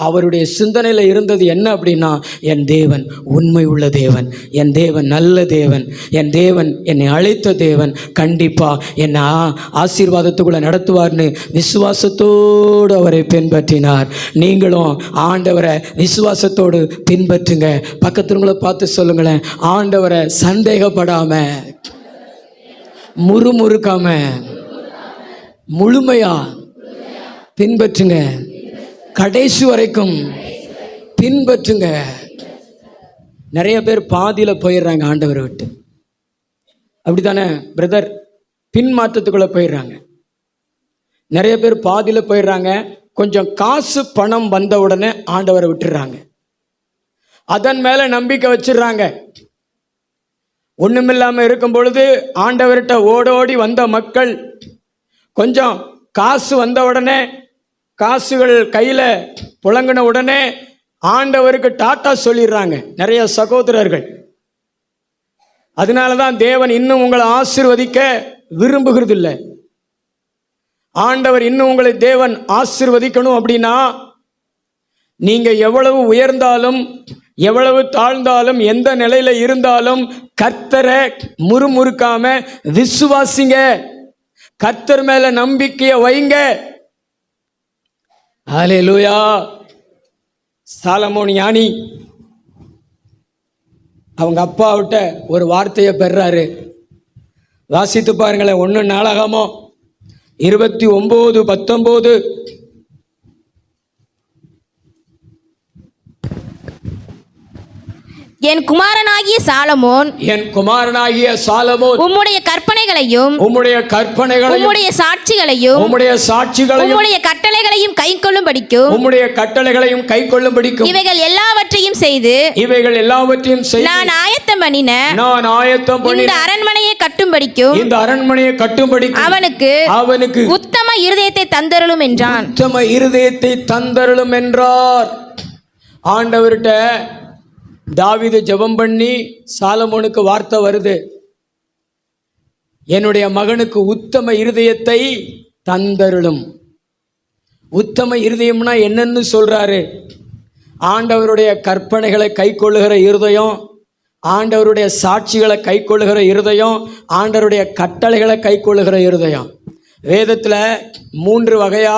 Speaker 1: அவருடைய சிந்தனையில் இருந்தது என்ன அப்படின்னா, என் தேவன் உண்மை உள்ள தேவன், என் தேவன் நல்ல தேவன், என் தேவன் என்னை அழைத்த தேவன், கண்டிப்பாக என்னை ஆசீர்வாதத்துக்குள்ளே நடத்துவார்னு விசுவாசத்தோடு அவரை பின்பற்றினார். நீங்களும் ஆண்டவரை விசுவாசத்தோடு பின்பற்றுங்க. பக்கத்துங்களை பார்த்து சொல்லுங்களேன், ஆண்டவரை சந்தேகப்படாம, முறுமுறுக்காம, முழுமையா பின்பற்றுங்க. கடைசி வரைக்கும் பின்பற்றுங்க. நிறைய பேர் பாதியில் போயிடுறாங்க ஆண்டவரை விட்டு. அப்படித்தானே பிரதர்? பின்மாற்றத்துக்குள்ளே போயிடுறாங்க. நிறைய பேர் பாதியில் போயிடுறாங்க. கொஞ்சம் காசு பணம் வந்த உடனே ஆண்டவரை விட்டுடுறாங்க. அதன் மேலே நம்பிக்கை வச்சிடுறாங்க. ஒன்றுமில்லாமல் இருக்கும் பொழுது ஆண்டவர்கிட்ட ஓடோடி வந்த மக்கள் கொஞ்சம் காசு வந்த உடனே, காசுகள் கையில் புழங்கின உடனே ஆண்டவருக்கு டாட்டா சொல்லிடுறாங்க நிறைய சகோதரர்கள். அதனால தான் தேவன் இன்னும் உங்களை ஆசீர்வதிக்க விரும்புகிறது இல்லை. ஆண்டவர் இன்னும் உங்களை தேவன் ஆசீர்வதிக்கணும் அப்படின்னா, நீங்க எவ்வளவு உயர்ந்தாலும், எவ்வளவு தாழ்ந்தாலும், எந்த நிலையில இருந்தாலும் கர்த்தரை முறுமுறுக்காம விசுவாசிங்க. கர்த்தர் மேல நம்பிக்கையை வைங்க. ஹல்லேலூயா. சாலமோன் ஞானி அவங்க அப்பாவிட்ட ஒரு வார்த்தையை பெறாரு. வாசித்து பாருங்களேன். 1 நாளாகமோ 29:19.
Speaker 2: என் குமாரனாகிய சாலமோன் உம்முடைய கற்பனைகளையும் உம்முடைய சாட்சிகளையும் உம்முடைய கட்டளைகளையும் கைக்கொள்ளும்படிக்கும் இவைகள் எல்லாவற்றையும் செய்து நான் ஆயத்தம் பண்ணின இந்த அரண்மனையை கட்டும்படிக்கும் அவனுக்கு உத்தம இருதயத்தை தந்தருளும் என்றான்.
Speaker 1: உத்தம இருதயத்தை தந்தருளும் என்றார். ஆண்டவர்கிட்ட தாவீது ஜெபம் பண்ணி சாலமோனுக்கு வார்த்தை வருது, என்னுடைய மகனுக்கு உத்தம இருதயத்தை தந்தருளும். உத்தம இருதயம்னா என்னன்னு சொல்றாரு? ஆண்டவருடைய கற்பனைகளை கைக்கொள்ளுகிற இருதயம், ஆண்டவருடைய சாட்சிகளை கைக்கொள்ளுகிற இருதயம், ஆண்டவருடைய கட்டளைகளை கைக்கொள்ளுகிற இருதயம். வேதத்தில் 3 வகையா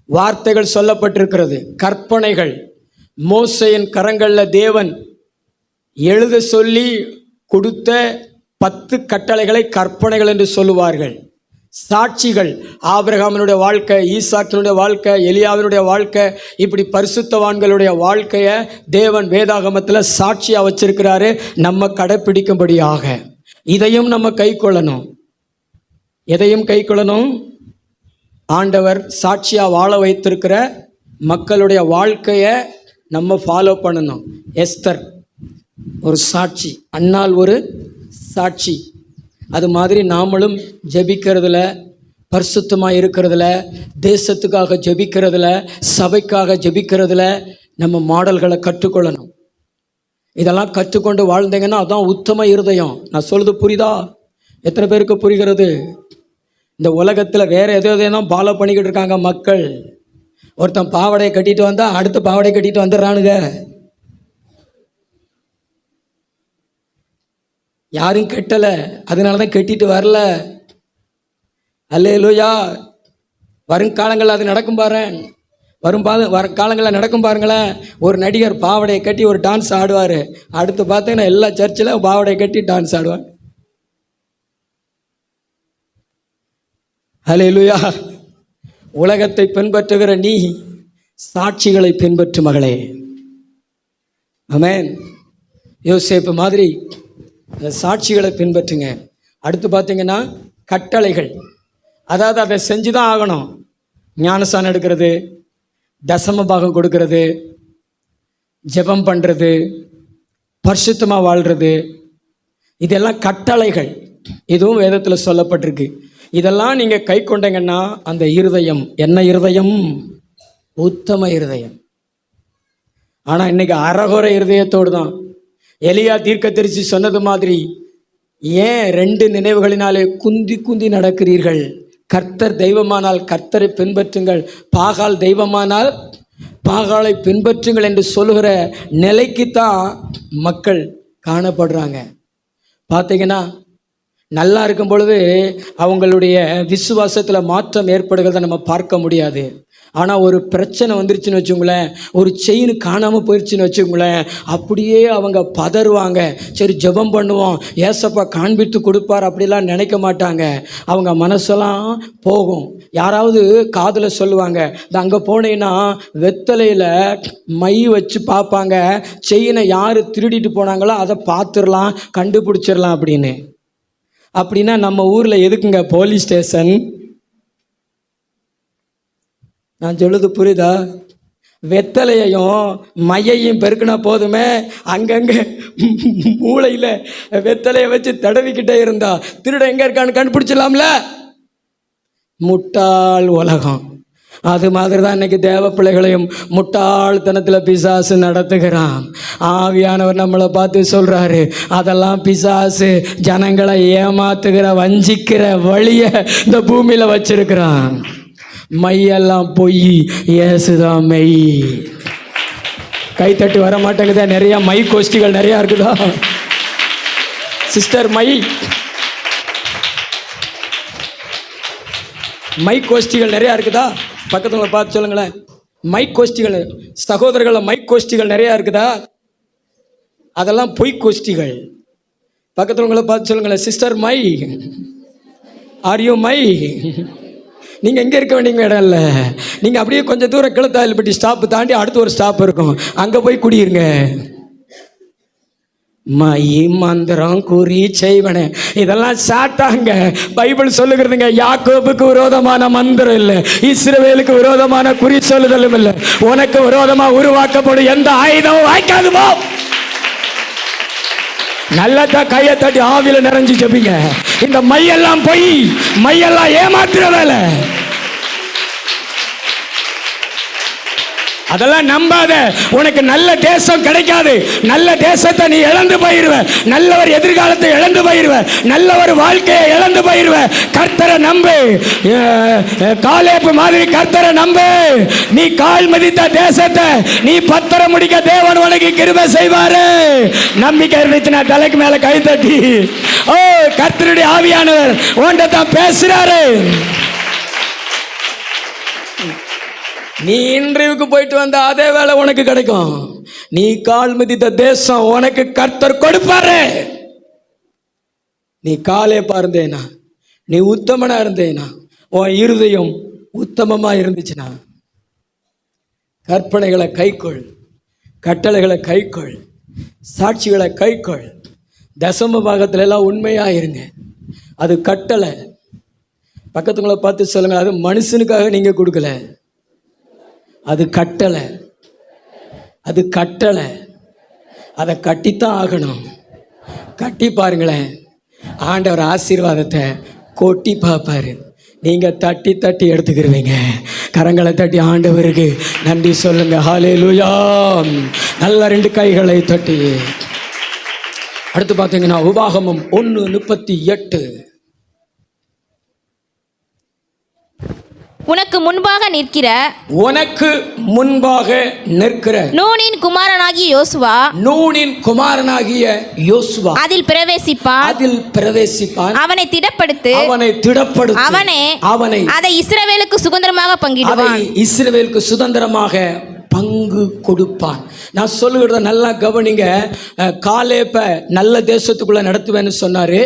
Speaker 1: வார்த்தைகள் சொல்லப்பட்டிருக்கிறது. கற்பனைகள், மோசேயின் கரங்களில் தேவன் எழுத சொல்லி கொடுத்த 10 கட்டளைகளை கற்பனைகள் என்று சொல்லுவார்கள். சாட்சிகள், ஆபிரகாமினுடைய வாழ்க்கை, ஈசாக்கினுடைய வாழ்க்கை, எலியாவினுடைய வாழ்க்கை, இப்படி பரிசுத்தவான்களுடைய வாழ்க்கையை தேவன் வேதாகமத்தில் சாட்சியாக வச்சிருக்கிறாரு நம்ம கடைப்பிடிக்கும்படியாக. இதையும் நம்ம கை கொள்ளணும். எதையும் கை கொள்ளணும்? ஆண்டவர் சாட்சியாக வாழ வைத்திருக்கிற மக்களுடைய வாழ்க்கையை நம்ம ஃபாலோ பண்ணணும். எஸ்தர் ஒரு சாட்சி, அன்னாள் ஒரு சாட்சி. அது மாதிரி நாமளும் ஜெபிக்கிறதுல, பரிசுத்தமாக இருக்கிறதுல, தேசத்துக்காக ஜெபிக்கிறதுல, சபைக்காக ஜெபிக்கிறதுல நம்ம மாடல்களை கற்றுக்கொள்ளணும். இதெல்லாம் கற்றுக்கொண்டு வாழ்ந்தீங்கன்னா அதான் உத்தம இருதயம். நான் சொல்றது புரியுதா? எத்தனை பேருக்கு புரிகிறது? இந்த உலகத்தில் வேற எதோ தான் ஃபாலோ பண்ணிக்கிட்டு இருக்காங்க மக்கள். ஒருத்தன் பாவடையை கட்டிட்டு வந்தா அடுத்த பாவடை கட்டிட்டு வந்துடுறானுங்க. யாரும் கெட்டலை, அதனால தான் கட்டிட்டு வரல. அல்லேலூயா. வருங்காலங்களில் அது நடக்கும் பாரு. வர காலங்களில் நடக்கும் பாருங்களேன். ஒரு நடிகர் பாவடையை கட்டி ஒரு டான்ஸ் ஆடுவார். அடுத்து பார்த்தீங்கன்னா எல்லா சர்ச்சில் பாவடையை கட்டி டான்ஸ் ஆடுவார். அல்லேலூயா. உலகத்தை பின்பற்றுகிற நீ சாட்சிகளை பின்பற்று மகளே. ஆமென். யோசேப்பு மாதிரி அந்த சாட்சிகளை பின்பற்றுங்க. அடுத்து பார்த்தீங்கன்னா கட்டளைகள், அதாவது அதை செஞ்சு தான் ஆகணும். ஞானஸ்நானம் எடுக்கிறது, தசம பாகம் கொடுக்கறது, ஜெபம் பண்ணுறது, பரிசுத்தமாக வாழ்கிறது, இதெல்லாம் கட்டளைகள். இதுவும் வேதத்தில் சொல்லப்பட்டிருக்கு. இதெல்லாம் நீங்கள் கை கொண்டீங்கன்னா அந்த இருதயம் என்ன இருதயம்? உத்தம இருதயம். ஆனால் இன்னைக்கு அறகுறை இருதயத்தோடு தான். எலியா தீர்க்கதரிசி சொன்னது மாதிரி, ஏன் 2 நினைவுகளினாலே குந்தி குந்தி நடக்கிறீர்கள்? கர்த்தர் தெய்வமானால் கர்த்தரை பின்பற்றுங்கள், பாகால் தெய்வமானால் பாகாலை பின்பற்றுங்கள் என்று சொல்லுகிற நிலைக்குத்தான் மக்கள் காணப்படுறாங்க. பார்த்தீங்கன்னா நல்லா இருக்கும் பொழுது அவங்களுடைய விசுவாசத்தில் மாற்றம் ஏற்படுகிறத நம்ம பார்க்க முடியாது. ஆனால் ஒரு பிரச்சனை வந்துருச்சுன்னு வச்சுங்களேன், ஒரு செயின் காணாமல் போயிடுச்சுன்னு வச்சுங்களேன், அப்படியே அவங்க பதறுவாங்க. சரி ஜெபம் பண்ணுவோம், ஏசப்பா காண்பித்து கொடுப்பார் அப்படிலாம் நினைக்க மாட்டாங்க. அவங்க மனசெல்லாம் போகும். யாராவது காதில் சொல்லுவாங்க, இந்த அங்கே போனீங்கன்னா வெத்தலையில் மை வச்சு பார்ப்பாங்க, செயினை யார் திருடிட்டு போனாங்களோ அதை பார்த்துடலாம், கண்டுபிடிச்சிடலாம் அப்படின்னு. அப்படின்னா நம்ம ஊரில் எதுக்குங்க போலீஸ் ஸ்டேஷன்? நான் சொல்லுது புரியுதா? வெத்தலையையும் மையையும் பெருக்கினா போதுமே, அங்கங்கே மூளையில் வெத்தலையை வச்சு தடவிக்கிட்டே இருந்தா திருட எங்கே இருக்கான்னு கண்டுபிடிச்சிடலாம்ல. முட்டாள் உலகம். அது மாதிரி தான் இன்னைக்கு தேவ பிள்ளைகளையும் முட்டாள்தனத்தில் பிசாசு நடத்துகிறான். ஆவியானவர் நம்மளை பார்த்து சொல்கிறாரு, அதெல்லாம் பிசாசு ஜனங்களை ஏமாத்துகிற வஞ்சிக்கிற வழியை இந்த பூமியில் வச்சிருக்கிறான். மையெல்லாம் பொய், இயேசுதான் மெய். கைத்தட்டி வர மாட்டேங்குதா? நிறைய மை கோஷ்டிகள் நிறையா இருக்குதா சிஸ்டர்? மை கோஷ்டிகள் நிறையா இருக்குதா? பக்கத்தில் பார்த்து சொல்லுங்களேன். மை கோஷ்டிகள், சகோதரர்கள் மை கோஷ்டிகள் நிறையா இருக்குதா? அதெல்லாம் பொய் கோஷ்டிகள். பக்கத்தில் உங்களை பார்த்து சொல்லுங்களேன், sister my, are you my? நீங்கள் எங்கே இருக்க வேண்டிய இடம் இல்லை. நீங்கள் அப்படியே கொஞ்சம் தூரம் கிழத்தாயில்பட்டி ஸ்டாப்பு தாண்டி அடுத்து ஒரு ஸ்டாப் இருக்கும், அங்கே போய் குடியிருங்க. மை மந்திரம் குறி செய்வனே இதெல்லாம் சாட்டாங்க. பைபிள் சொல்லுகிறதுங்க, யாக்கோபுக்கு விரோதமான மந்திரம் இல்லை, இஸ்ரவேலுக்கு விரோதமான குறி சொல்லுதலும் இல்லை, உனக்கு விரோதமாக உருவாக்கப்படும் எந்த ஆயுதமும் வாய்க்காதுமோ. நல்லதா கையை தட்டி ஆவில நிறைஞ்சு ஜெபிங்க. இந்த மையெல்லாம் பொய், மையெல்லாம் ஏமாத்துற வேலை. அதெல்லாம் நம்பாத. உனக்கு நல்ல தேசம் கிடைக்காது. நல்ல தேசத்தை நீ இழந்து போயிருவ. நல்ல ஒரு எதிர்காலத்தை இழந்து போயிருவ. நல்ல ஒரு வாழ்க்கையை இழந்து போயிருவ. கர்த்தரை நம்பு. காலேப்பு மாதிரி கர்த்தரை நம்பு. நீ கால் மிதித்த தேசத்தை நீ பத்திரம் முடிக்க தேவன் உனக்கு கிருபை செய்வாரு. நம்பிக்கை இருந்துச்சுன்னா தலைக்கு மேல கை தட்டி, ஓ கர்த்தருடைய ஆவியானவர் உன்கிட்ட தான் பேசுறாரு. நீ இன்டர்வியூக்கு போயிட்டு வந்த அதே வேலை உனக்கு கிடைக்கும். நீ கால் மிதித்த தேசம் உனக்கு கர்த்தர் கொடுப்பாரு. நீ காலே பார்ந்தேனா, நீ உத்தமனா இருந்தேனா, உன் இருதயம் உத்தமமா இருந்துச்சுன்னா, கற்பனைகளை கைக்கொள், கட்டளைகளை கைக்கொள், சாட்சிகளை கைக்கொள், தசம பாகத்துல எல்லாம் உண்மையா இருங்க. அது கட்டளை. பக்கத்துங்களை பார்த்து சொல்லுங்க, அது மனுஷனுக்காக நீங்க கொடுக்கல, அது கட்டளை. அது கட்டளை. அதை கட்டித்தான் ஆகணும். கட்டி பாருங்களேன். ஆண்டவர் ஆசீர்வாதத்தை கொட்டி பார்ப்பாரு. நீங்கள் தட்டி தட்டி எடுத்துக்கிருவீங்க. கரங்களை தட்டி ஆண்டவருக்கு நன்றி சொல்லுங்க. ஹல்லேலூயா. நல்ல 2 கைகளை தட்டி. அடுத்து பார்த்தீங்கன்னா உபாகமம் 1:38.
Speaker 2: உனக்கு முன்பாக நிற்கிற நூனின் குமாரனாகிய யோசுவா அதில் பிரவேசிப்பான். அவனை திடப்படுத்து. அவனை அதை இஸ்ரவேலுக்கு சுதந்திரமாக
Speaker 1: பங்கு கொடுப்பான். நான் சொல்லுகிறத நல்லா கவனிங்க. காலேப நல்ல தேசத்துக்குள்ள நடத்துவேன்னு சொன்னாரு.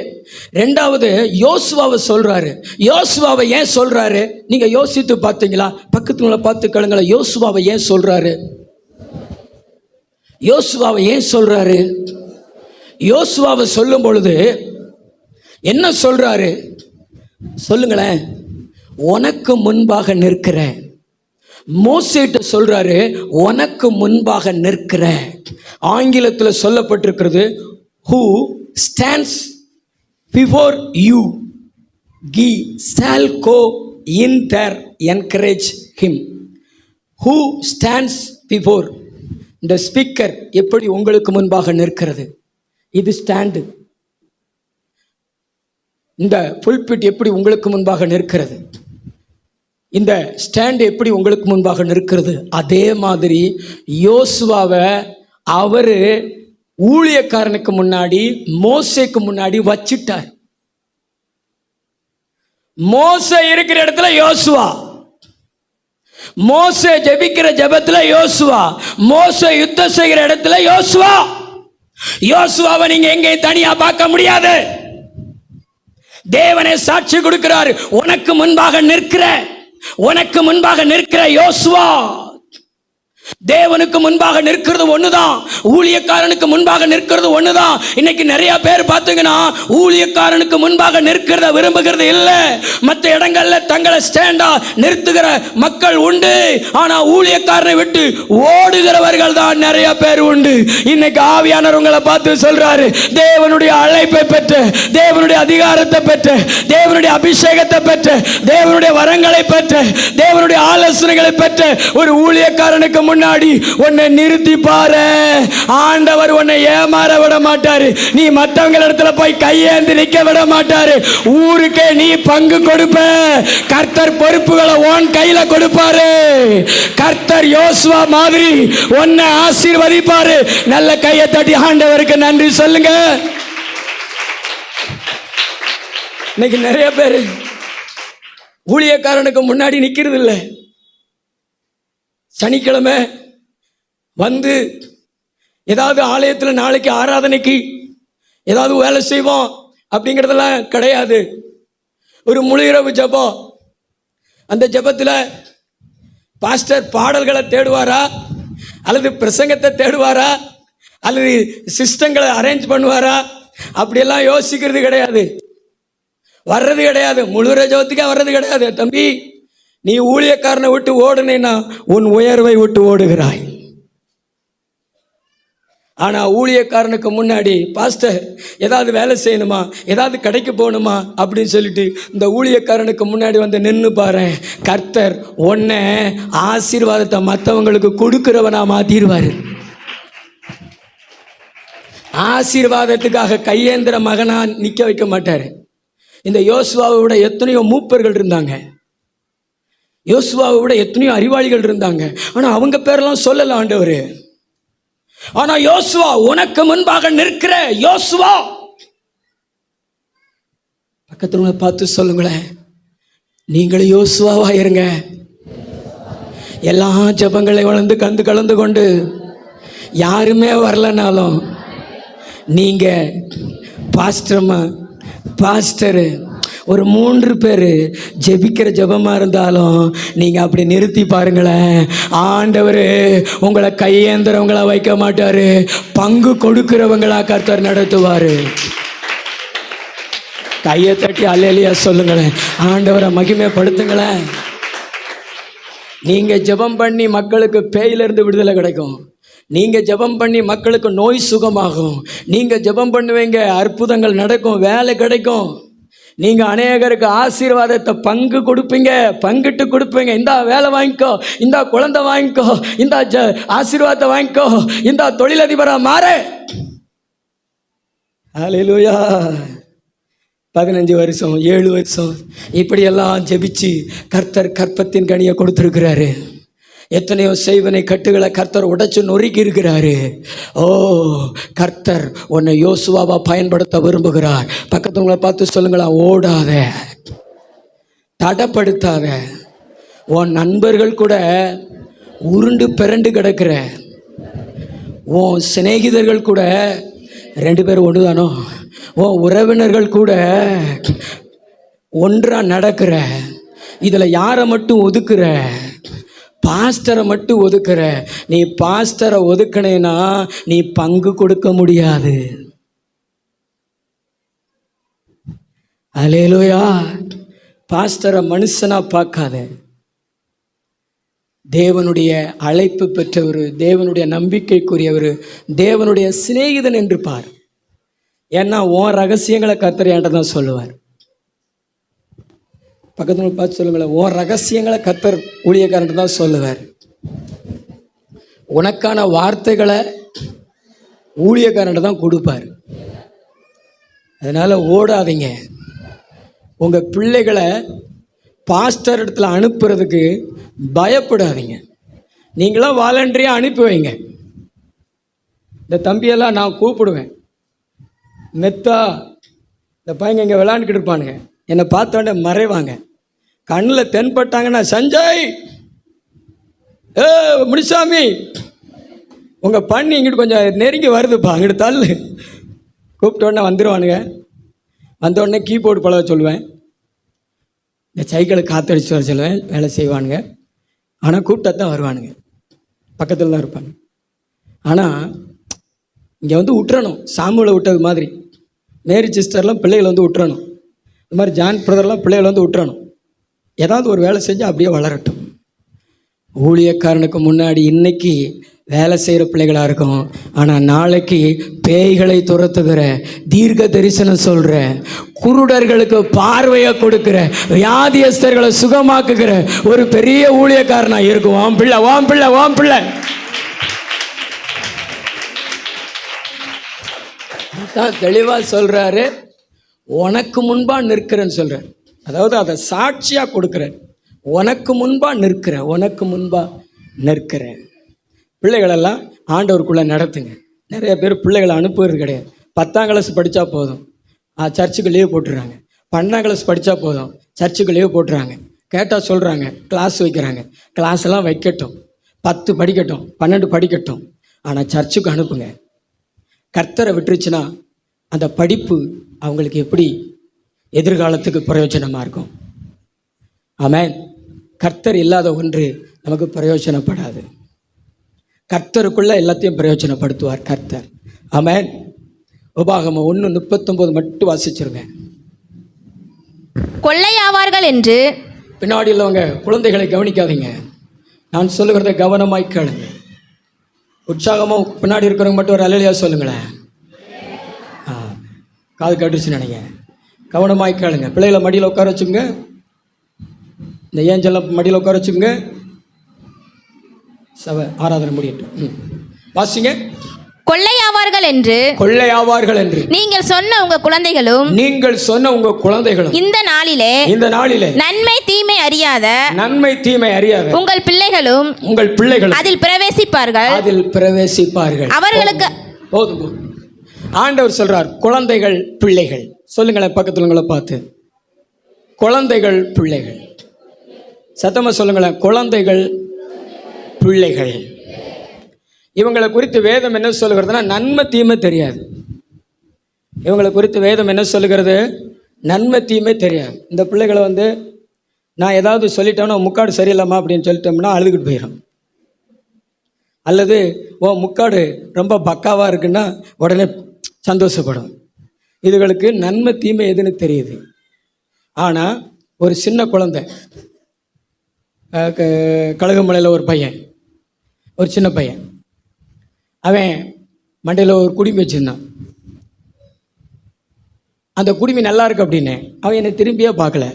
Speaker 1: 2வது யோசுவாவை சொல்றாரு. யோசுவாவை ஏன் சொல்றாரு? நீங்க யோசித்து பார்த்தீங்களா? பக்கத்துல பார்த்து கேளுங்களா. யோசுவாவை ஏன் சொல்றாரு? யோசுவாவை சொல்லும் பொழுது என்ன சொல்றாரு சொல்லுங்களேன். உனக்கு முன்பாக நிற்கிறேன். மோசேட்ட சொல்றாரு, உனக்கு முன்பாக நிற்கிற. ஆங்கிலத்தில் சொல்லப்பட்டிருக்கிறது, who stands before you he shall go in there encourage him. who stands before, இந்த ஸ்பீக்கர் எப்படி உங்களுக்கு முன்பாக நிற்கிறது? இது ஸ்டாண்டு. இந்த புல்பிட் எப்படி உங்களுக்கு முன்பாக நிற்கிறது? இந்த ஸ்டாண்ட் எப்படி உங்களுக்கு முன்பாக நிற்கிறது? அதே மாதிரி யோசுவாவை அவர் ஊழியக்காரனுக்கு முன்னாடி, மோசேக்கு முன்னாடி வச்சிட்டார். மோசே இருக்கிற இடத்துல யோசுவா, மோசே ஜெபிக்கிற ஜெபத்துல யோசுவா, மோசே யுத்தம் செய்கிற இடத்துல யோசுவா. யோசுவாவை நீங்க எங்கேயும் தனியா பார்க்க முடியாது. தேவனே சாட்சி கொடுக்கிறார். உனக்கு முன்பாக நிற்கிற யோசுவா. தேவனுக்கு முன்பாக நிற்கிறது ஒண்ணுதான், ஊழியக்காரனுக்கு முன்பாக நிற்கிறது ஒண்ணுதான். இன்னைக்கு நிறைய பேர் பார்த்தீங்கன்னா ஊழியக்காரனுக்கு முன்பாக நிற்கிறத விரும்புகிறது இல்லை. மற்ற இடங்கள்ல தங்களை ஸ்டாண்டா நிறுத்துகிற மக்கள் உண்டு. ஆனா ஊழியக்காரனை விட்டு ஓடுகிறவர்கள் தான் நிறைய பேர் உண்டு. இன்னைக்கு ஆவியானவர் உங்களை பார்த்து சொல்றாரு, தேவனுடைய அழைப்பை பெற்று, தேவனுடைய அதிகாரத்தை பெற்று, தேவனுடைய அபிஷேகத்தை பெற்று, தேவனுடைய வரங்களை பெற்று, தேவனுடைய ஆலோசனைகளை பெற்று ஒரு ஊழியக்காரனுக்கு முன்னாடி உன்னை நிறுத்தி பாரு. ஆண்டவர் உன்னை ஏமாற விட மாட்டாரு. நீ மற்றவங்க இடத்துல போய் கையேந்தி நிக்க விட மாட்டாரு. ஊருக்கே நீ பங்கு கொடுப்ப. கர்த்தர் பொறுப்புகளை உன் கையில கொடுப்பாரு. கர்த்தர் யோசுவா மாதிரி உன்னை ஆசீர்வதிப்பாரு. நல்ல கையை தட்டி ஆண்டவருக்கு நன்றி சொல்லுங்க. இன்னைக்கு நிறைய பேர் ஊழியக்காரனுக்கு முன்னாடி நிக்கிறது இல்லை. சனிக்கிழமை வந்து ஏதாவது ஆலயத்தில் நாளைக்கு ஆராதனைக்கு ஏதாவது வேலை செய்வோம் அப்படிங்கிறதெல்லாம் கிடையாது. ஒரு முழு இரவு ஜெபம். அந்த ஜெபத்தில் பாஸ்டர் பாடல்களை தேடுவாரா, அல்லது பிரசங்கத்தை தேடுவாரா, அல்லது சிஸ்டங்களை அரேஞ்ச் பண்ணுவாரா, அப்படியெல்லாம் யோசிக்கிறது கிடையாது. வர்றது கிடையாது. முழு ஜெபத்துக்கே வர்றது கிடையாது. தம்பி, நீ ஊழியக்காரனை விட்டு ஓடுனேன்னா உன் உயர்வை விட்டு ஓடுகிறாய். ஆனா ஊழியக்காரனுக்கு முன்னாடி பாஸ்டர் ஏதாவது வேலை செய்யணுமா, ஏதாவது கடைக்கு போகணுமா அப்படின்னு சொல்லிட்டு இந்த ஊழியக்காரனுக்கு முன்னாடி வந்து நின்று பாரு. கர்த்தர் உன்னை ஆசீர்வாதத்தை மற்றவங்களுக்கு கொடுக்கிறவனா மாத்திடுவாரு. ஆசீர்வாதத்துக்காக கையேந்திர மகனா நிக்க வைக்க மாட்டாரு. இந்த யோசுவாவை விட எத்தனையோ மூப்பர்கள் இருந்தாங்க. யோசுவாவை விட எத்தனையோ அறிவாளிகள் இருந்தாங்க. ஆனா அவங்க பேரெல்லாம் சொல்லல ஆண்டவர். ஆனா யோசுவா, உனக்கு முன்பாக நிற்கிற யோசுவா. பக்கத்துல பார்த்து சொல்லுங்களேன், நீங்களும் யோசுவாவா இருங்க. எல்லா ஜெபங்களை வளர்ந்து கலந்து கொண்டு யாருமே வரலனாலும் நீங்க பாஸ்டரு ஒரு 3 பேர் ஜெபிக்கிற ஜெபமா இருந்தாலும் நீங்க அப்படி நிறுத்தி பாருங்களேன். ஆண்டவர் உங்களை கையேந்திரவங்களா வைக்க மாட்டாரு. பங்கு கொடுக்கிறவங்களா கர்த்தர் நடத்துவாரு. கையை தட்டி அல்லேலூயா சொல்லுங்களேன். ஆண்டவரை மகிமைப்படுத்துங்களேன். நீங்க ஜெபம் பண்ணி மக்களுக்கு பேயிலிருந்து விடுதலை கிடைக்கும். நீங்கள் ஜெபம் பண்ணி மக்களுக்கு நோய் சுகமாகும். நீங்கள் ஜெபம் பண்ணுவீங்க, அற்புதங்கள் நடக்கும், வேலை கிடைக்கும். நீங்கள் அநேகருக்கு ஆசீர்வாதத்தை பங்கு கொடுப்பீங்க, பங்கிட்டு கொடுப்பீங்க. இந்தா வேலை வாங்கிக்கோ, இந்தா குழந்தை வாங்கிக்கோ, இந்தா ஆசீர்வாதத்தை வாங்கிக்கோ, இந்தா தொழிலதிபராக மாறு. ஹல்லேலூயா. 15 வருஷம் 7 வருஷம் இப்படியெல்லாம் ஜெபிச்சு கர்த்தர் கற்பத்தின் கனியை கொடுத்துருக்கிறாரு. எத்தனையோ செய்வனை கட்டுகளை கர்த்தர் உடைச்சு நொறுக்கி இருக்கிறாரு. ஓ, கர்த்தர் உன்னை யோசுவாவா பயன்படுத்த விரும்புகிறார். பக்கத்துவங்களை பார்த்து சொல்லுங்களா, ஓடாத, தடப்படுத்தாத. உன் நண்பர்கள் கூட உருண்டு பிறண்டு கிடக்கிற, உன் சிநேகிதர்கள் கூட 2 பேர் ஒன்று தானோ, உன் உறவினர்கள் கூட ஒன்றா நடக்கிற, இதில் யாரை மட்டும் ஒதுக்குற? பாஸ்டரை மட்டும் ஒதுக்குற. நீ பாஸ்டரை ஒதுக்கினேன்னா நீ பங்கு கொடுக்க முடியாது. அல்லேலூயா. பாஸ்டரை மனுஷனா பார்க்காத, தேவனுடைய அழைப்பு பெற்றவர், தேவனுடைய நம்பிக்கைக்குரியவர், தேவனுடைய சிநேகிதன் என்று பார். ஏன்னா உன் ரகசியங்களை கர்த்தர் என்கிட்ட தான் சொல்லுவார். பக்கத்தில் பார்த்து சொல்லுங்களேன், உன் ரகசியங்களை கர்த்தர் ஊழியக்காரன் தான் சொல்லுவார். உனக்கான வார்த்தைகளை ஊழியக்காரன் தான் கொடுப்பார். அதனால் ஓடாதீங்க. உங்கள் பிள்ளைகளை பாஸ்டர் இடத்துல அனுப்புறதுக்கு பயப்படாதீங்க. நீங்களாம் வாலண்டரியாக அனுப்பி வைங்க. இந்த தம்பியெல்லாம் நான் கூப்பிடுவேன். மெத்தா, இந்த பையங்க இங்கே விளாண்டுக்கிட்டு இருப்பானுங்க, என்னை பார்த்தோன்னே மறைவாங்க. கண்ணில் தென்பட்டாங்கன்னா, சஞ்சய், முனிசாமி, உங்கள் பண்ணி இங்கிட்டு கொஞ்சம் நெருங்கி வருதுப்பா, அங்கிட்டு தள்ளு. கூப்பிட்டோடனே வந்துடுவானுங்க. வந்தோடனே கீபோர்டு பழக சொல்லுவேன், இந்த சைக்கிளை காற்றடிச்சு வர சொல்லுவேன். வேலை செய்வானுங்க. ஆனால் கூப்பிட்டா தான் வருவானுங்க, பக்கத்தில் தான் இருப்பாங்க. ஆனால் இங்கே வந்து விட்டுறணும், சாமுவில் விட்டது மாதிரி. மேரி சிஸ்டர்லாம் பிள்ளைகளை வந்து விட்டுறணும். இது மாதிரி ஜான் பிரதர்லாம் பிள்ளைகளை வந்து விட்டுறணும். ஏதாவது ஒரு வேலை செஞ்சு அப்படியே வளரட்டும். ஊழியக்காரனுக்கு முன்னாடி இன்னைக்கு வேலை செய்கிற பிள்ளைகளாக இருக்கும். ஆனால் நாளைக்கு பேய்களை துரத்துகிற, தீர்க்க தரிசனம் சொல்கிற, குருடர்களுக்கு பார்வையை கொடுக்கிற, வியாதியஸ்தர்களை சுகமாக்குகிற ஒரு பெரிய ஊழியக்காரனாக இருக்கும். வாம் பிள்ளை, வாம் பிள்ளை, வாம் பிள்ளை. தான் தெளிவாக சொல்கிறாரு, உனக்கு முன்பாக நிற்கிறேன்னு சொல்கிறார். அதாவது அதை சாட்சியாக கொடுக்குறேன். உனக்கு முன்பாக நிற்கிறேன், உனக்கு முன்பாக நிற்கிறேன். பிள்ளைகளெல்லாம் ஆண்டவருக்குள்ளே நடத்துங்க. நிறைய பேர் பிள்ளைகளை அனுப்புறது கிடையாது. 10ஆம் கிளாஸ் படித்தா போதும், சர்ச்சுக்கு லீவ் போட்டுடுறாங்க. 12ஆம் கிளாஸ் படித்தா போதும், சர்ச்சுக்கு லீவ் போட்டுறாங்க. கேட்டால் சொல்கிறாங்க கிளாஸ் வைக்கிறாங்க. கிளாஸ் எல்லாம் வைக்கட்டும், 10 படிக்கட்டும், 12 படிக்கட்டும், ஆனால் சர்ச்சுக்கு அனுப்புங்க. கர்த்தரை விட்டுருச்சுன்னா அந்த படிப்பு அவங்களுக்கு எப்படி எதிர்காலத்துக்கு பிரயோஜனமாக இருக்கும்? ஆமென். கர்த்தர் இல்லாத ஒன்று நமக்கு பிரயோஜனப்படாது. கர்த்தருக்குள்ள எல்லாத்தையும் பிரயோஜனப்படுத்துவார் கர்த்தர். ஆமென். உபாகமம் 1:39 மட்டும் வாசிச்சிருங்க.
Speaker 2: கொள்ளையாவார்கள் என்று.
Speaker 1: பின்னாடி உள்ளவங்க குழந்தைகளை கவனிக்காதீங்க, நான் சொல்லுகிறத கவனமாய் கேளுங்க. உற்சாகமாக பின்னாடி இருக்கிறவங்க மட்டும் ஒரு அல்லேலூயா சொல்லுங்களேன். காது கட்டுச்சுன்னு நினைங்க. கவனமாய் கேளுங்க. பிள்ளைகளை மடியில் உட்கார வச்சுங்க. இந்த ஏஞ்செல்லாம் மடியில் உட்கார வச்சுங்க. ஆராதனை முடியட்டும். வாசிங்க.
Speaker 2: கொள்ளையாவார்கள் என்று.
Speaker 1: கொள்ளையாவார்கள் என்று
Speaker 2: நீங்கள் சொன்ன உங்க குழந்தைகளும்.
Speaker 1: நீங்கள் சொன்ன உங்க குழந்தைகளும்
Speaker 2: இந்த நாளிலே. இந்த நாளிலே நன்மை தீமை அறியாத. நன்மை தீமை அறியாத உங்கள் பிள்ளைகளும். உங்கள் பிள்ளைகளும் அதில் பிரவேசிப்பார்கள். அதில் பிரவேசிப்பார்கள். அவர்களுக்கு போதும். ஆண்டவர் சொல்றார், குழந்தைகள் பிள்ளைகள். சொல்லுங்களேன் பக்கத்துல உங்களை பார்த்து, குழந்தைகள் பிள்ளைகள். சத்தமா சொல்லுங்களேன், குழந்தைகள் பிள்ளைகள். இவங்களை குறித்து வேதம் என்ன சொல்லுகிறதுனா, நன்மை தீமை தெரியாது. இவங்களை குறித்து வேதம் என்ன சொல்லுகிறது? நன்மை தீமை தெரியாது. இந்த பிள்ளைகளை வந்து நான் ஏதாவது சொல்லிட்டோம்னா முக்காடு சரியில்லாமா அப்படின்னு சொல்லிட்டோம்னா அழுதுகிட்டு போயிடும். அல்லது முக்காடு ரொம்ப பக்காவாக இருக்குன்னா உடனே சந்தோஷப்படும். இதுகளுக்கு நன்மை தீமை எதுன்னு தெரியுது. ஆனால் ஒரு சின்ன குழந்தை, கழுகுமலையில் ஒரு பையன், ஒரு சின்ன பையன்,
Speaker 1: அவன் மண்டையில் ஒரு குடுமி வச்சுருந்தான். அந்த குடுமி நல்லா இருக்கு அப்படின்னு அவன் என்னை திரும்பியே பார்க்கல,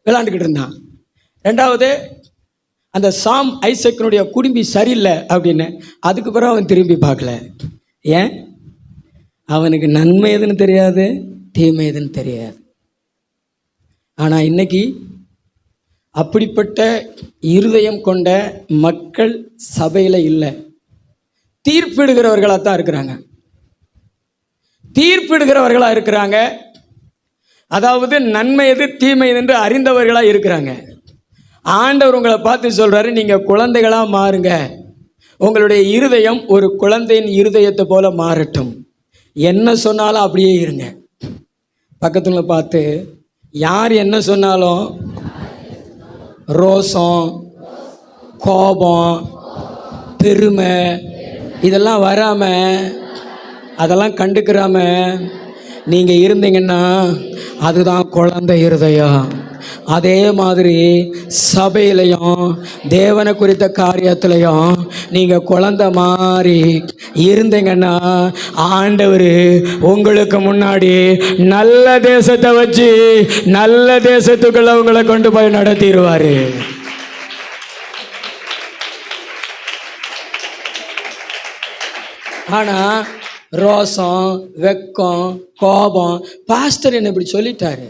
Speaker 1: விளாண்டுக்கிட்டு இருந்தான். ரெண்டாவது, அந்த சாம் ஐசக்கினுடைய குடும்பி சரியில்லை அப்படின்னு அதுக்கு பிறகு அவன் திரும்பி பார்க்கல. ஏன்? அவனுக்கு நன்மை எதுன்னு தெரியாது, தீமை எதுன்னு தெரியாது. ஆனால் இன்னைக்கு அப்படிப்பட்ட இருதயம் கொண்ட மக்கள் சபையில் இல்லை. தீர்ப்பிடுகிறவர்களாக தான் இருக்கிறாங்க, தீர்ப்பிடுகிறவர்களாக இருக்கிறாங்க. அதாவது நன்மை எது தீமை எது என்று அறிந்தவர்களாக இருக்கிறாங்க. ஆண்டவர் உங்களை பார்த்து சொல்கிறாரு, நீங்கள் குழந்தைகளாக மாறுங்க. உங்களுடைய இருதயம் ஒரு குழந்தையின் இருதயத்தை போல மாறட்டும். என்ன சொன்னாலும் அப்படியே இருங்க. பக்கத்தில் பார்த்து, யார் என்ன சொன்னாலும் ரோசம், கோபம், பெருமை இதெல்லாம் வராமல், அதெல்லாம் கண்டுக்கிறாம நீங்கள் இருந்தீங்கன்னா அதுதான் குழந்தை இருதயம். அதே மாதிரி சபையிலையும் தேவனை குறித்த காரியத்திலையும் நீங்கள் குழந்தை மாதிரி இருந்தீங்கன்னா ஆண்டவர் உங்களுக்கு முன்னாடி நல்ல தேசத்தை வச்சு நல்ல தேசத்துக்குள்ள உங்களை கொண்டு போய் நடத்திடுவார். ஆனால் ரோசம், வெக்கம், கோபம், பாஸ்டர் என்ன இப்படி சொல்லிட்டாரு,